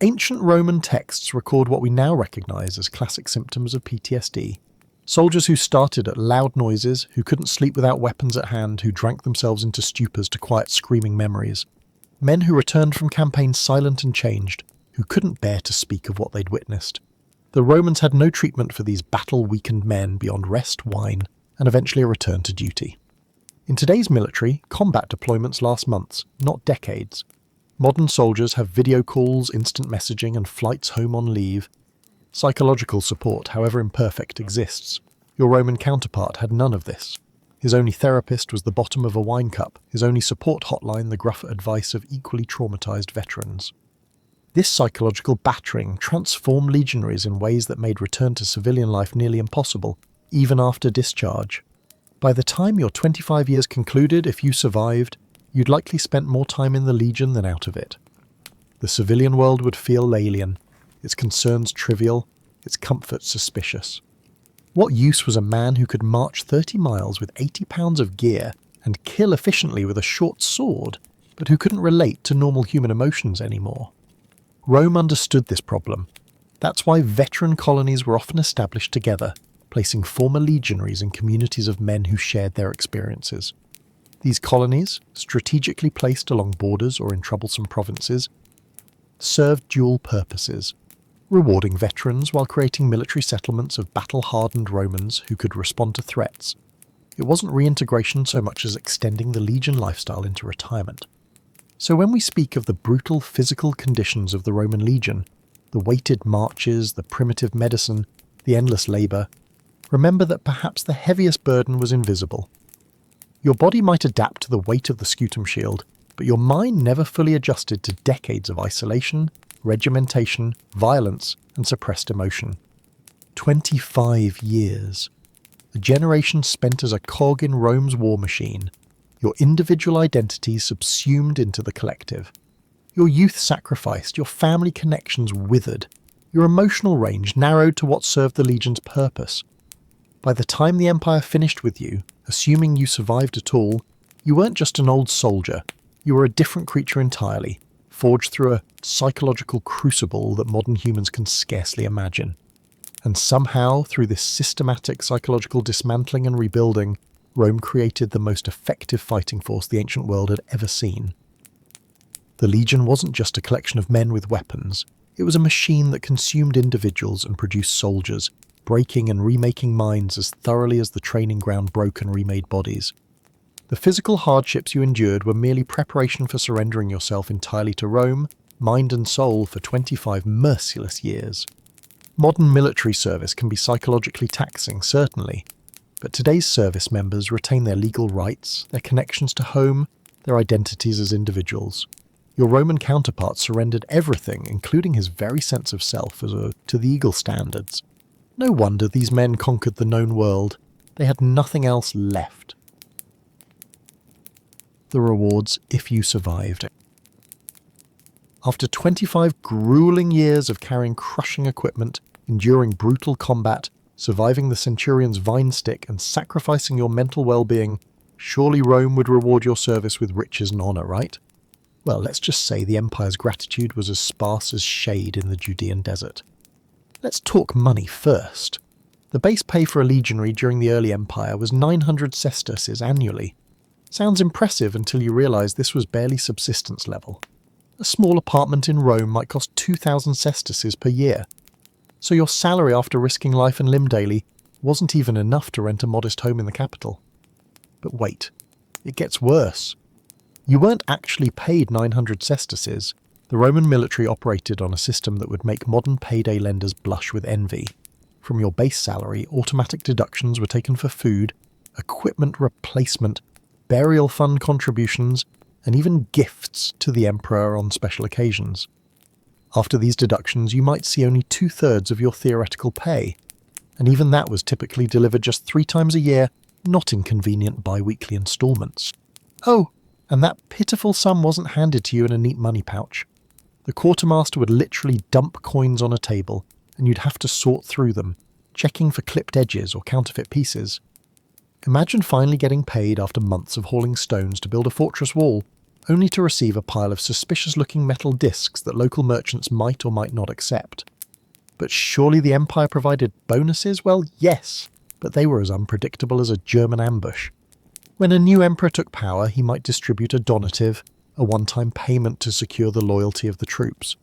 Ancient Roman texts record what we now recognize as classic symptoms of PTSD. Soldiers who started at loud noises, who couldn't sleep without weapons at hand, who drank themselves into stupors to quiet screaming memories. Men who returned from campaigns silent and changed, who couldn't bear to speak of what they'd witnessed. The Romans had no treatment for these battle-weakened men beyond rest, wine, and eventually a return to duty. In today's military, combat deployments last months, not decades. Modern soldiers have video calls, instant messaging, and flights home on leave. Psychological support, however imperfect, exists. Your Roman counterpart had none of this. His only therapist was the bottom of a wine cup, his only support hotline the gruff advice of equally traumatized veterans. This psychological battering transformed legionaries in ways that made return to civilian life nearly impossible, even after discharge. By the time your 25 years concluded, if you survived, you'd likely spent more time in the Legion than out of it. The civilian world would feel alien, its concerns trivial, its comforts suspicious. What use was a man who could march 30 miles with 80 pounds of gear and kill efficiently with a short sword, but who couldn't relate to normal human emotions anymore? Rome understood this problem. That's why veteran colonies were often established together, placing former legionaries in communities of men who shared their experiences. These colonies, strategically placed along borders or in troublesome provinces, served dual purposes, rewarding veterans while creating military settlements of battle-hardened Romans who could respond to threats. It wasn't reintegration so much as extending the legion lifestyle into retirement. So when we speak of the brutal physical conditions of the Roman legion, the weighted marches, the primitive medicine, the endless labour, remember that perhaps the heaviest burden was invisible. Your body might adapt to the weight of the scutum shield, but your mind never fully adjusted to decades of isolation, regimentation, violence, and suppressed emotion. 25 years. A generation spent as a cog in Rome's war machine, your individual identity subsumed into the collective. Your youth sacrificed, your family connections withered, your emotional range narrowed to what served the Legion's purpose. By the time the Empire finished with you, assuming you survived at all, you weren't just an old soldier, you were a different creature entirely, forged through a psychological crucible that modern humans can scarcely imagine. And somehow, through this systematic psychological dismantling and rebuilding, Rome created the most effective fighting force the ancient world had ever seen. The Legion wasn't just a collection of men with weapons, it was a machine that consumed individuals and produced soldiers, breaking and remaking minds as thoroughly as the training ground broke and remade bodies. The physical hardships you endured were merely preparation for surrendering yourself entirely to Rome, mind and soul, for 25 merciless years. Modern military service can be psychologically taxing, certainly, but today's service members retain their legal rights, their connections to home, their identities as individuals. Your Roman counterpart surrendered everything, including his very sense of self, to the eagle standards. No wonder these men conquered the known world. They had nothing else left. The rewards if you survived. After 25 grueling years of carrying crushing equipment, enduring brutal combat, surviving the Centurion's vine stick, and sacrificing your mental well-being, surely Rome would reward your service with riches and honour, right? Well, let's just say the Empire's gratitude was as sparse as shade in the Judean desert. Let's talk money first. The base pay for a legionary during the early Empire was 900 sesterces annually. Sounds impressive until you realise this was barely subsistence level. A small apartment in Rome might cost 2,000 sesterces per year. So your salary after risking life and limb daily wasn't even enough to rent a modest home in the capital. But wait, it gets worse. You weren't actually paid 900 sesterces. The Roman military operated on a system that would make modern payday lenders blush with envy. From your base salary, automatic deductions were taken for food, equipment replacement, burial fund contributions, and even gifts to the emperor on special occasions. After these deductions, you might see only 2/3 of your theoretical pay, and even that was typically delivered just 3 times a year, not in convenient bi-weekly instalments. Oh, and that pitiful sum wasn't handed to you in a neat money pouch. The quartermaster would literally dump coins on a table, and you'd have to sort through them, checking for clipped edges or counterfeit pieces. Imagine finally getting paid after months of hauling stones to build a fortress wall, only to receive a pile of suspicious-looking metal discs that local merchants might or might not accept. But surely the Empire provided bonuses? Well, yes, but they were as unpredictable as a German ambush. When a new emperor took power, he might distribute a donative, a one-time payment to secure the loyalty of the troops.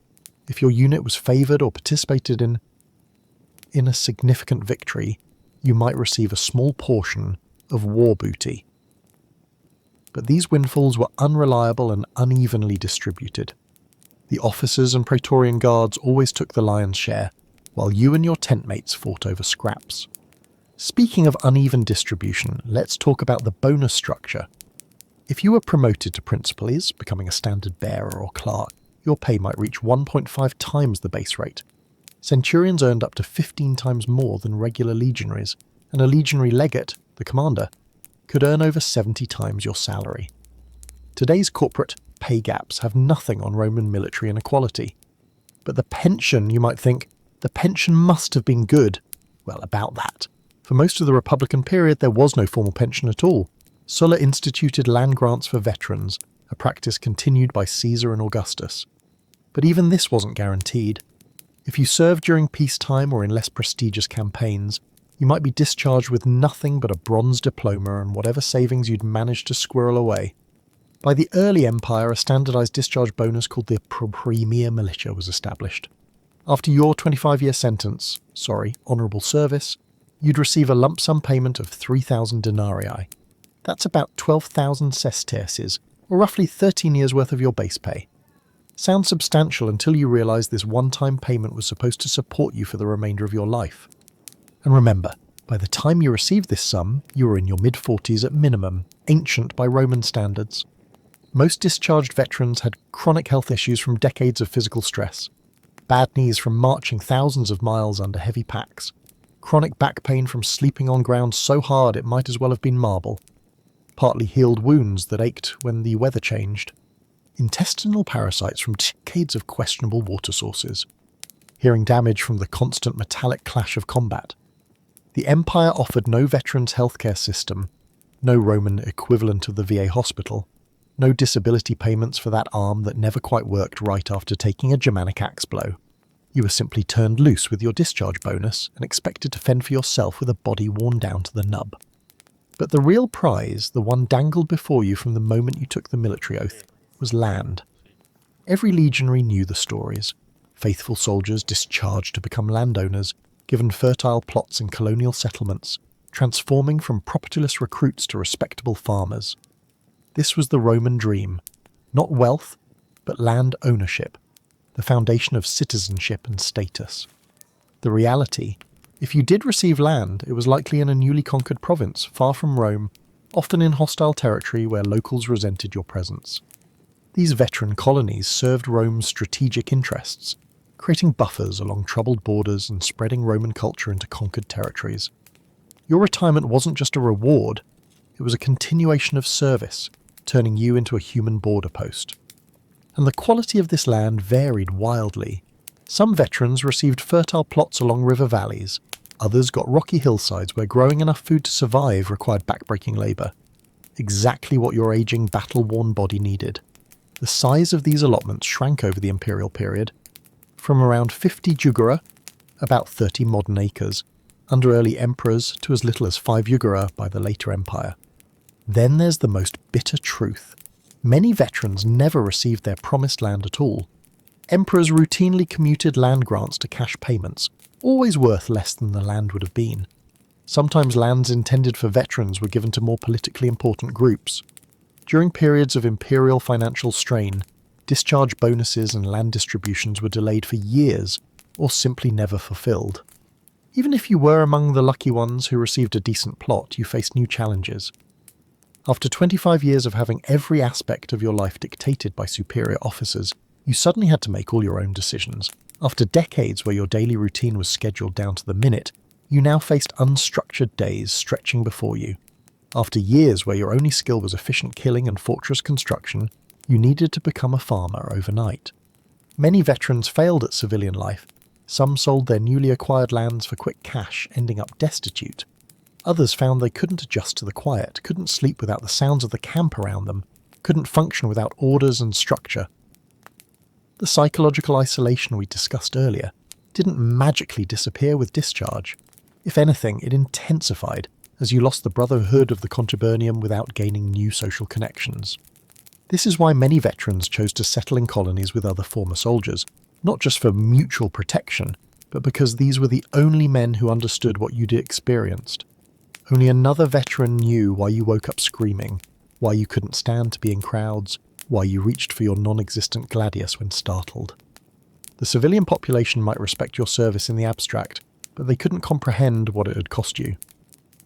If your unit was favoured or participated in a significant victory, you might receive a small portion of war booty. But these windfalls were unreliable and unevenly distributed. The officers and Praetorian guards always took the lion's share, while you and your tent mates fought over scraps. Speaking of uneven distribution, let's talk about the bonus structure. If you were promoted to principales, becoming a standard bearer or clerk, your pay might reach 1.5 times the base rate. Centurions earned up to 15 times more than regular legionaries, and a legionary legate, the commander, could earn over 70 times your salary. Today's corporate pay gaps have nothing on Roman military inequality. But the pension, you might think, the pension must have been good. Well, about that. For most of the Republican period, there was no formal pension at all. Sulla instituted land grants for veterans, a practice continued by Caesar and Augustus. But even this wasn't guaranteed. If you served during peacetime or in less prestigious campaigns, you might be discharged with nothing but a bronze diploma and whatever savings you'd managed to squirrel away. By the early Empire, a standardized discharge bonus called the Premier Militia was established. After your 25-year sentence, honourable service, you'd receive a lump sum payment of 3,000 denarii. That's about 12,000 sesterces, or roughly 13 years' worth of your base pay. Sounds substantial until you realise this one-time payment was supposed to support you for the remainder of your life. And remember, by the time you received this sum, you were in your mid-40s at minimum, ancient by Roman standards. Most discharged veterans had chronic health issues from decades of physical stress, bad knees from marching thousands of miles under heavy packs, chronic back pain from sleeping on ground so hard it might as well have been marble, partly healed wounds that ached when the weather changed. intestinal parasites from decades of questionable water sources, hearing damage from the constant metallic clash of combat. The Empire offered no veterans' healthcare system, no Roman equivalent of the VA hospital, no disability payments for that arm that never quite worked right after taking a Germanic axe blow. You were simply turned loose with your discharge bonus and expected to fend for yourself with a body worn down to the nub. But the real prize, the one dangled before you from the moment you took the military oath, was land. Every legionary knew the stories. Faithful soldiers discharged to become landowners, given fertile plots in colonial settlements, transforming from propertyless recruits to respectable farmers. This was the Roman dream. Not wealth, but land ownership, the foundation of citizenship and status. The reality, if you did receive land, it was likely in a newly conquered province, far from Rome, often in hostile territory where locals resented your presence. These veteran colonies served Rome's strategic interests, creating buffers along troubled borders and spreading Roman culture into conquered territories. Your retirement wasn't just a reward, it was a continuation of service, turning you into a human border post. And the quality of this land varied wildly. Some veterans received fertile plots along river valleys, others got rocky hillsides where growing enough food to survive required backbreaking labour. Exactly what your aging, battle-worn body needed. The size of these allotments shrank over the imperial period, from around 50 jugera, about 30 modern acres, under early emperors to as little as 5 jugera by the later empire. Then there's the most bitter truth. Many veterans never received their promised land at all. Emperors routinely commuted land grants to cash payments, always worth less than the land would have been. Sometimes lands intended for veterans were given to more politically important groups. During periods of imperial financial strain, discharge bonuses and land distributions were delayed for years or simply never fulfilled. Even if you were among the lucky ones who received a decent plot, you faced new challenges. After 25 years of having every aspect of your life dictated by superior officers, you suddenly had to make all your own decisions. After decades where your daily routine was scheduled down to the minute, you now faced unstructured days stretching before you. After years where your only skill was efficient killing and fortress construction, you needed to become a farmer overnight. Many veterans failed at civilian life. Some sold their newly acquired lands for quick cash, ending up destitute. Others found they couldn't adjust to the quiet, couldn't sleep without the sounds of the camp around them, couldn't function without orders and structure. The psychological isolation we discussed earlier didn't magically disappear with discharge. If anything, it intensified as you lost the brotherhood of the contubernium without gaining new social connections. This is why many veterans chose to settle in colonies with other former soldiers, not just for mutual protection, but because these were the only men who understood what you'd experienced. Only another veteran knew why you woke up screaming, why you couldn't stand to be in crowds, why you reached for your non-existent gladius when startled. The civilian population might respect your service in the abstract, but they couldn't comprehend what it had cost you.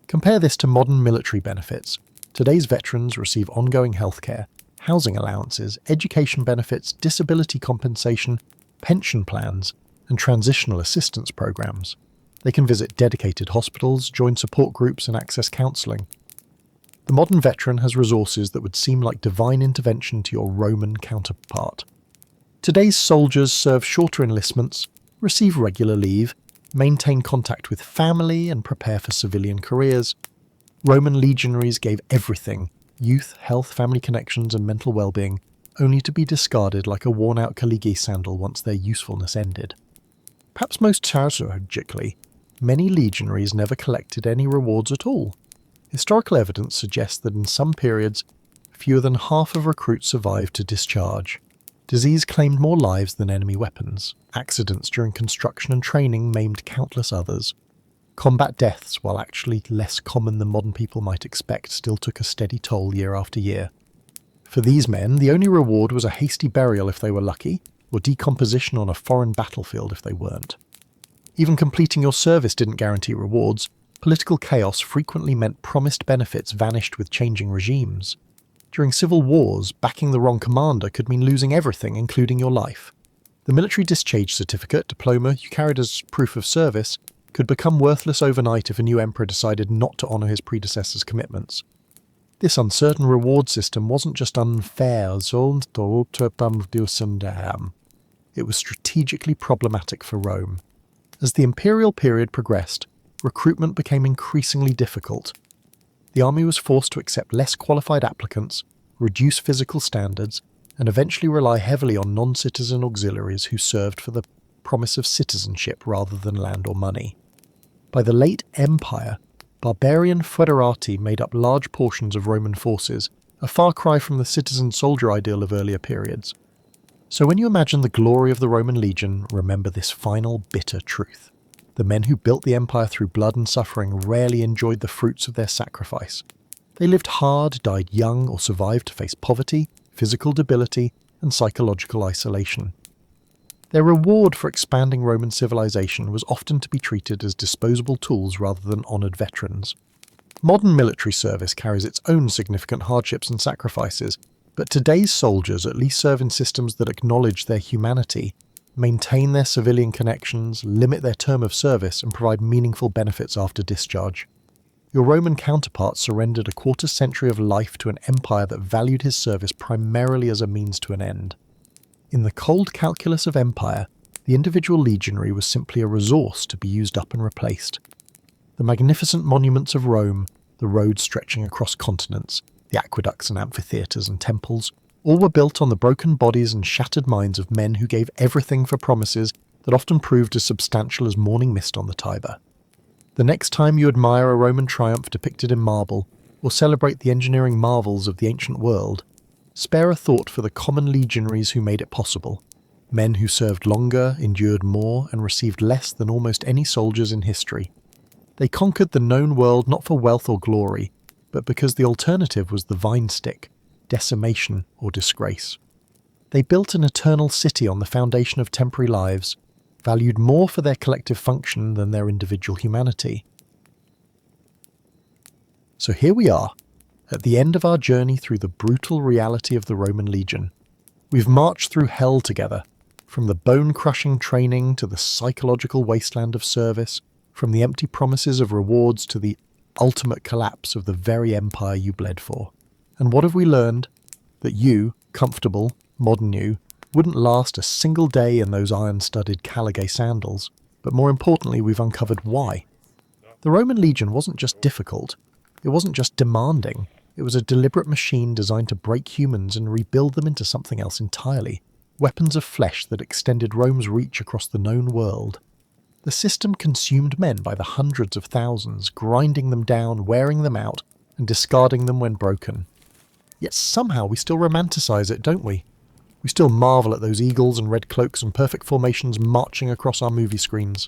Compare this to modern military benefits. Today's veterans receive ongoing healthcare, housing allowances, education benefits, disability compensation, pension plans, and transitional assistance programs. They can visit dedicated hospitals, join support groups, and access counselling. The modern veteran has resources that would seem like divine intervention to your Roman counterpart. Today's soldiers serve shorter enlistments, receive regular leave, maintain contact with family, and prepare for civilian careers. Roman legionaries gave everything: youth, health, family connections, and mental well-being, only to be discarded like a worn-out Caligi sandal once their usefulness ended. Perhaps most tragically, many legionaries never collected any rewards at all. Historical evidence suggests that in some periods, fewer than half of recruits survived to discharge. Disease claimed more lives than enemy weapons. Accidents during construction and training maimed countless others. Combat deaths, while actually less common than modern people might expect, still took a steady toll year after year. For these men, the only reward was a hasty burial if they were lucky, or decomposition on a foreign battlefield if they weren't. Even completing your service didn't guarantee rewards. Political chaos frequently meant promised benefits vanished with changing regimes. During civil wars, backing the wrong commander could mean losing everything, including your life. The military discharge certificate, diploma you carried as proof of service, could become worthless overnight if a new emperor decided not to honour his predecessor's commitments. This uncertain reward system wasn't just unfair, it was strategically problematic for Rome. As the imperial period progressed, recruitment became increasingly difficult. The army was forced to accept less qualified applicants, reduce physical standards, and eventually rely heavily on non-citizen auxiliaries who served for the promise of citizenship rather than land or money. By the late Empire, barbarian foederati made up large portions of Roman forces, a far cry from the citizen-soldier ideal of earlier periods. So when you imagine the glory of the Roman legion, remember this final bitter truth. The men who built the empire through blood and suffering rarely enjoyed the fruits of their sacrifice. They lived hard, died young, or survived to face poverty, physical debility, and psychological isolation. Their reward for expanding Roman civilization was often to be treated as disposable tools rather than honoured veterans. Modern military service carries its own significant hardships and sacrifices, but today's soldiers at least serve in systems that acknowledge their humanity, maintain their civilian connections, limit their term of service, and provide meaningful benefits after discharge. Your Roman counterpart surrendered a quarter-century of life to an empire that valued his service primarily as a means to an end. In the cold calculus of empire, the individual legionary was simply a resource to be used up and replaced. The magnificent monuments of Rome, the roads stretching across continents, the aqueducts and amphitheatres and temples, all were built on the broken bodies and shattered minds of men who gave everything for promises that often proved as substantial as morning mist on the Tiber. The next time you admire a Roman triumph depicted in marble, or celebrate the engineering marvels of the ancient world, spare a thought for the common legionaries who made it possible, men who served longer, endured more, and received less than almost any soldiers in history. They conquered the known world not for wealth or glory, but because the alternative was the vine stick, decimation or disgrace. They built an eternal city on the foundation of temporary lives, valued more for their collective function than their individual humanity. So here we are, at the end of our journey through the brutal reality of the Roman legion. We've marched through hell together, from the bone-crushing training to the psychological wasteland of service, from the empty promises of rewards to the ultimate collapse of the very empire you bled for. And what have we learned? That you, comfortable, modern you, wouldn't last a single day in those iron-studded Caligay sandals, but more importantly, we've uncovered why. The Roman legion wasn't just difficult, it wasn't just demanding, it was a deliberate machine designed to break humans and rebuild them into something else entirely, weapons of flesh that extended Rome's reach across the known world. The system consumed men by the hundreds of thousands, grinding them down, wearing them out, and discarding them when broken. Yet somehow we still romanticize it, don't we? We still marvel at those eagles and red cloaks and perfect formations marching across our movie screens.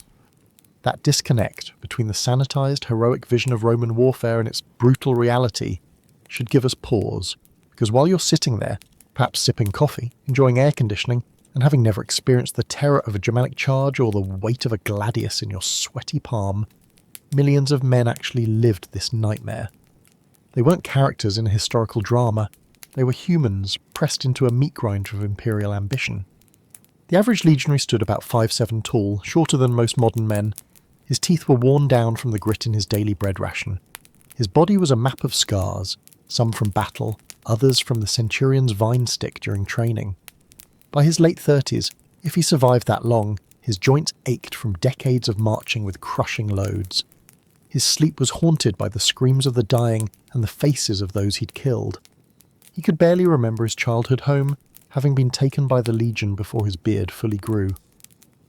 That disconnect between the sanitized, heroic vision of Roman warfare and its brutal reality should give us pause, because while you're sitting there, perhaps sipping coffee, enjoying air conditioning, and having never experienced the terror of a Germanic charge or the weight of a gladius in your sweaty palm, millions of men actually lived this nightmare. They weren't characters in a historical drama, they were humans pressed into a meat grinder of imperial ambition. The average legionary stood about 5'7" tall, shorter than most modern men. His teeth were worn down from the grit in his daily bread ration. His body was a map of scars, some from battle, others from the centurion's vine stick during training. By his late 30s, if he survived that long, his joints ached from decades of marching with crushing loads. His sleep was haunted by the screams of the dying and the faces of those he'd killed. He could barely remember his childhood home, having been taken by the legion before his beard fully grew.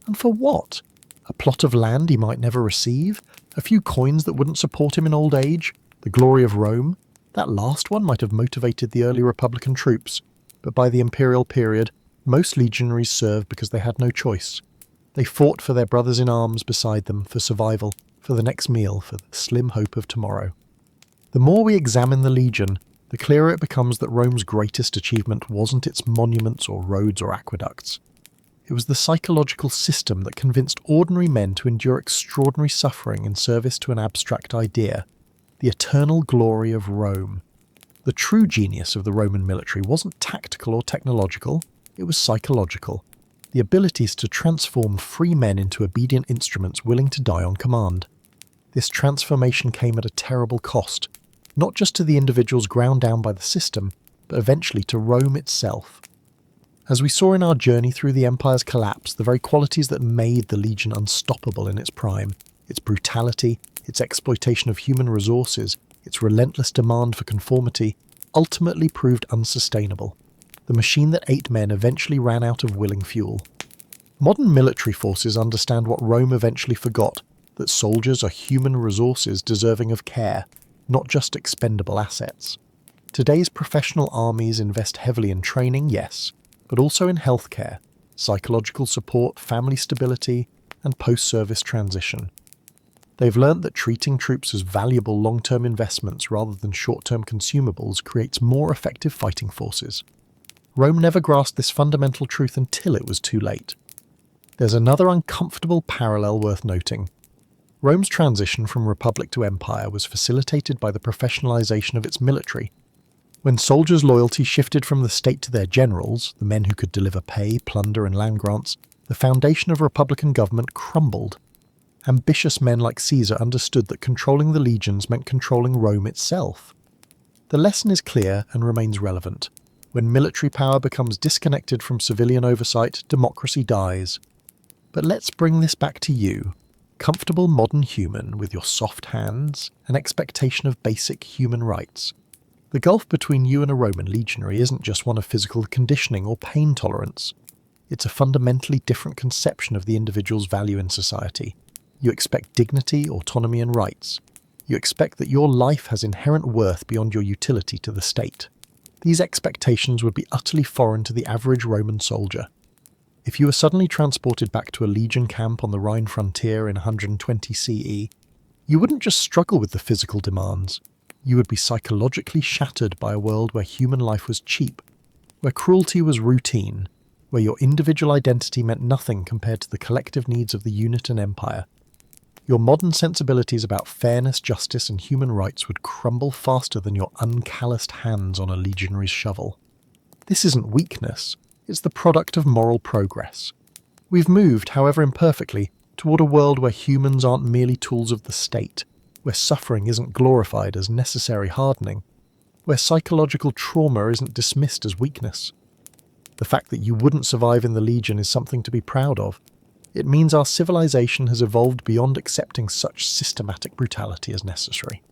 And for what? A plot of land he might never receive? A few coins that wouldn't support him in old age? The glory of Rome? That last one might have motivated the early Republican troops, but by the imperial period, most legionaries served because they had no choice. They fought for their brothers in arms beside them, for survival, for the next meal, for the slim hope of tomorrow. The more we examine the legion, the clearer it becomes that Rome's greatest achievement wasn't its monuments or roads or aqueducts. It was the psychological system that convinced ordinary men to endure extraordinary suffering in service to an abstract idea, the eternal glory of Rome. The true genius of the Roman military wasn't tactical or technological, it was psychological. The abilities to transform free men into obedient instruments willing to die on command. This transformation came at a terrible cost. not just to the individuals ground down by the system, but eventually to Rome itself. As we saw in our journey through the empire's collapse, the very qualities that made the legion unstoppable in its prime, its brutality, its exploitation of human resources, its relentless demand for conformity, ultimately proved unsustainable. The machine that ate men eventually ran out of willing fuel. Modern military forces understand what Rome eventually forgot, that soldiers are human resources deserving of care, not just expendable assets. Today's professional armies invest heavily in training, yes, but also in healthcare, psychological support, family stability, and post-service transition. They've learnt that treating troops as valuable long-term investments rather than short-term consumables creates more effective fighting forces. Rome never grasped this fundamental truth until it was too late. There's another uncomfortable parallel worth noting. Rome's transition from republic to empire was facilitated by the professionalization of its military. When soldiers' loyalty shifted from the state to their generals, the men who could deliver pay, plunder, and land grants, the foundation of republican government crumbled. Ambitious men like Caesar understood that controlling the legions meant controlling Rome itself. The lesson is clear and remains relevant. When military power becomes disconnected from civilian oversight, democracy dies. But let's bring this back to you, comfortable modern human with your soft hands and expectation of basic human rights. The gulf between you and a Roman legionary isn't just one of physical conditioning or pain tolerance. It's a fundamentally different conception of the individual's value in society. You expect dignity, autonomy, and rights. You expect that your life has inherent worth beyond your utility to the state. These expectations would be utterly foreign to the average Roman soldier. If you were suddenly transported back to a legion camp on the Rhine frontier in 120 CE, you wouldn't just struggle with the physical demands. You would be psychologically shattered by a world where human life was cheap, where cruelty was routine, where your individual identity meant nothing compared to the collective needs of the unit and empire. Your modern sensibilities about fairness, justice, and human rights would crumble faster than your uncalloused hands on a legionary's shovel. This isn't weakness, it's the product of moral progress. We've moved, however imperfectly, toward a world where humans aren't merely tools of the state, where suffering isn't glorified as necessary hardening, where psychological trauma isn't dismissed as weakness. The fact that you wouldn't survive in the Legion is something to be proud of. It means our civilization has evolved beyond accepting such systematic brutality as necessary.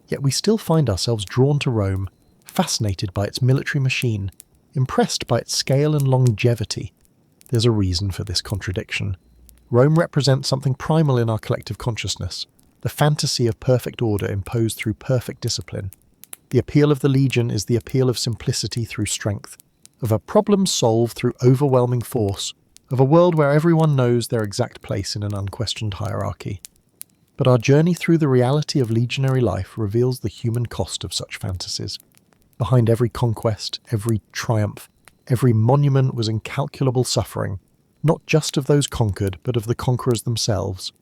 Yet we still find ourselves drawn to Rome, fascinated by its military machine, impressed by its scale and longevity. There's a reason for this contradiction. Rome represents something primal in our collective consciousness, the fantasy of perfect order imposed through perfect discipline. The appeal of the Legion is the appeal of simplicity through strength, of a problem solved through overwhelming force, of a world where everyone knows their exact place in an unquestioned hierarchy. But our journey through the reality of legionary life reveals the human cost of such fantasies. Behind every conquest, every triumph, every monument was incalculable suffering, not just of those conquered, but of the conquerors themselves.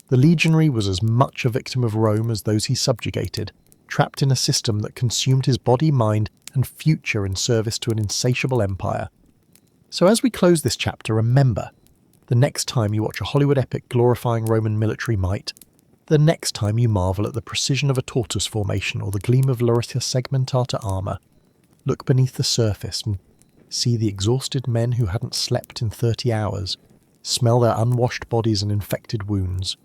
The legionary was as much a victim of Rome as those he subjugated, trapped in a system that consumed his body, mind, and future in service to an insatiable empire. So as we close this chapter, remember, the next time you watch a Hollywood epic glorifying Roman military might, the next time you marvel at the precision of a tortoise formation or the gleam of Lauritia segmentata armour, look beneath the surface and see the exhausted men who hadn't slept in 30 hours, smell their unwashed bodies and infected wounds,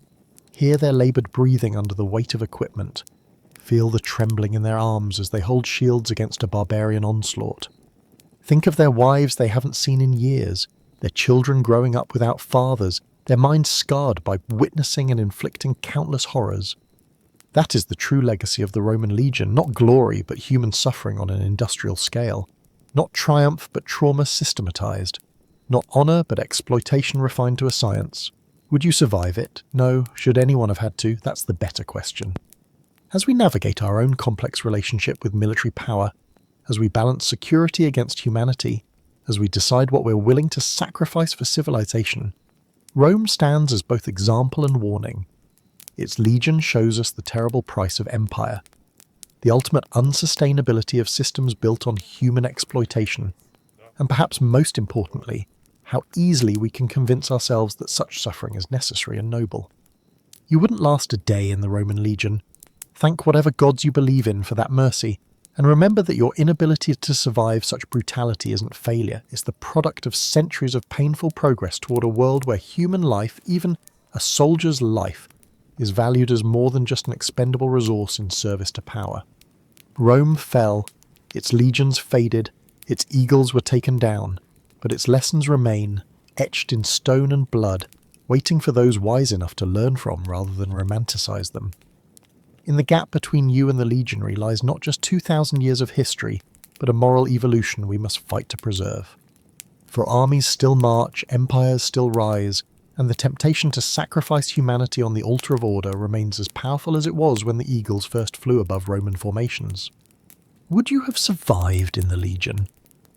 hear their laboured breathing under the weight of equipment, feel the trembling in their arms as they hold shields against a barbarian onslaught. Think of their wives they haven't seen in years, their children growing up without fathers, their minds scarred by witnessing and inflicting countless horrors. That is the true legacy of the Roman Legion, not glory but human suffering on an industrial scale, not triumph but trauma systematized, not honour but exploitation refined to a science. Would you survive it? No. Should anyone have had to? That's the better question. As we navigate our own complex relationship with military power, as we balance security against humanity, as we decide what we're willing to sacrifice for civilization, Rome stands as both example and warning. Its legion shows us the terrible price of empire, the ultimate unsustainability of systems built on human exploitation, and perhaps most importantly, how easily we can convince ourselves that such suffering is necessary and noble. You wouldn't last a day in the Roman Legion. Thank whatever gods you believe in for that mercy, and remember that your inability to survive such brutality isn't failure, it's the product of centuries of painful progress toward a world where human life, even a soldier's life, is valued as more than just an expendable resource in service to power. Rome fell, its legions faded, its eagles were taken down, but its lessons remain, etched in stone and blood, waiting for those wise enough to learn from rather than romanticize them. In the gap between you and the legionary lies not just 2,000 years of history, but a moral evolution we must fight to preserve. For armies still march, empires still rise, and the temptation to sacrifice humanity on the altar of order remains as powerful as it was when the eagles first flew above Roman formations. Would you have survived in the Legion?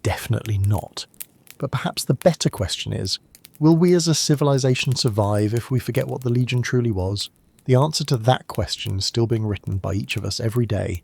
Definitely not. But perhaps the better question is, will we as a civilization survive if we forget what the Legion truly was? The answer to that question is still being written by each of us every day,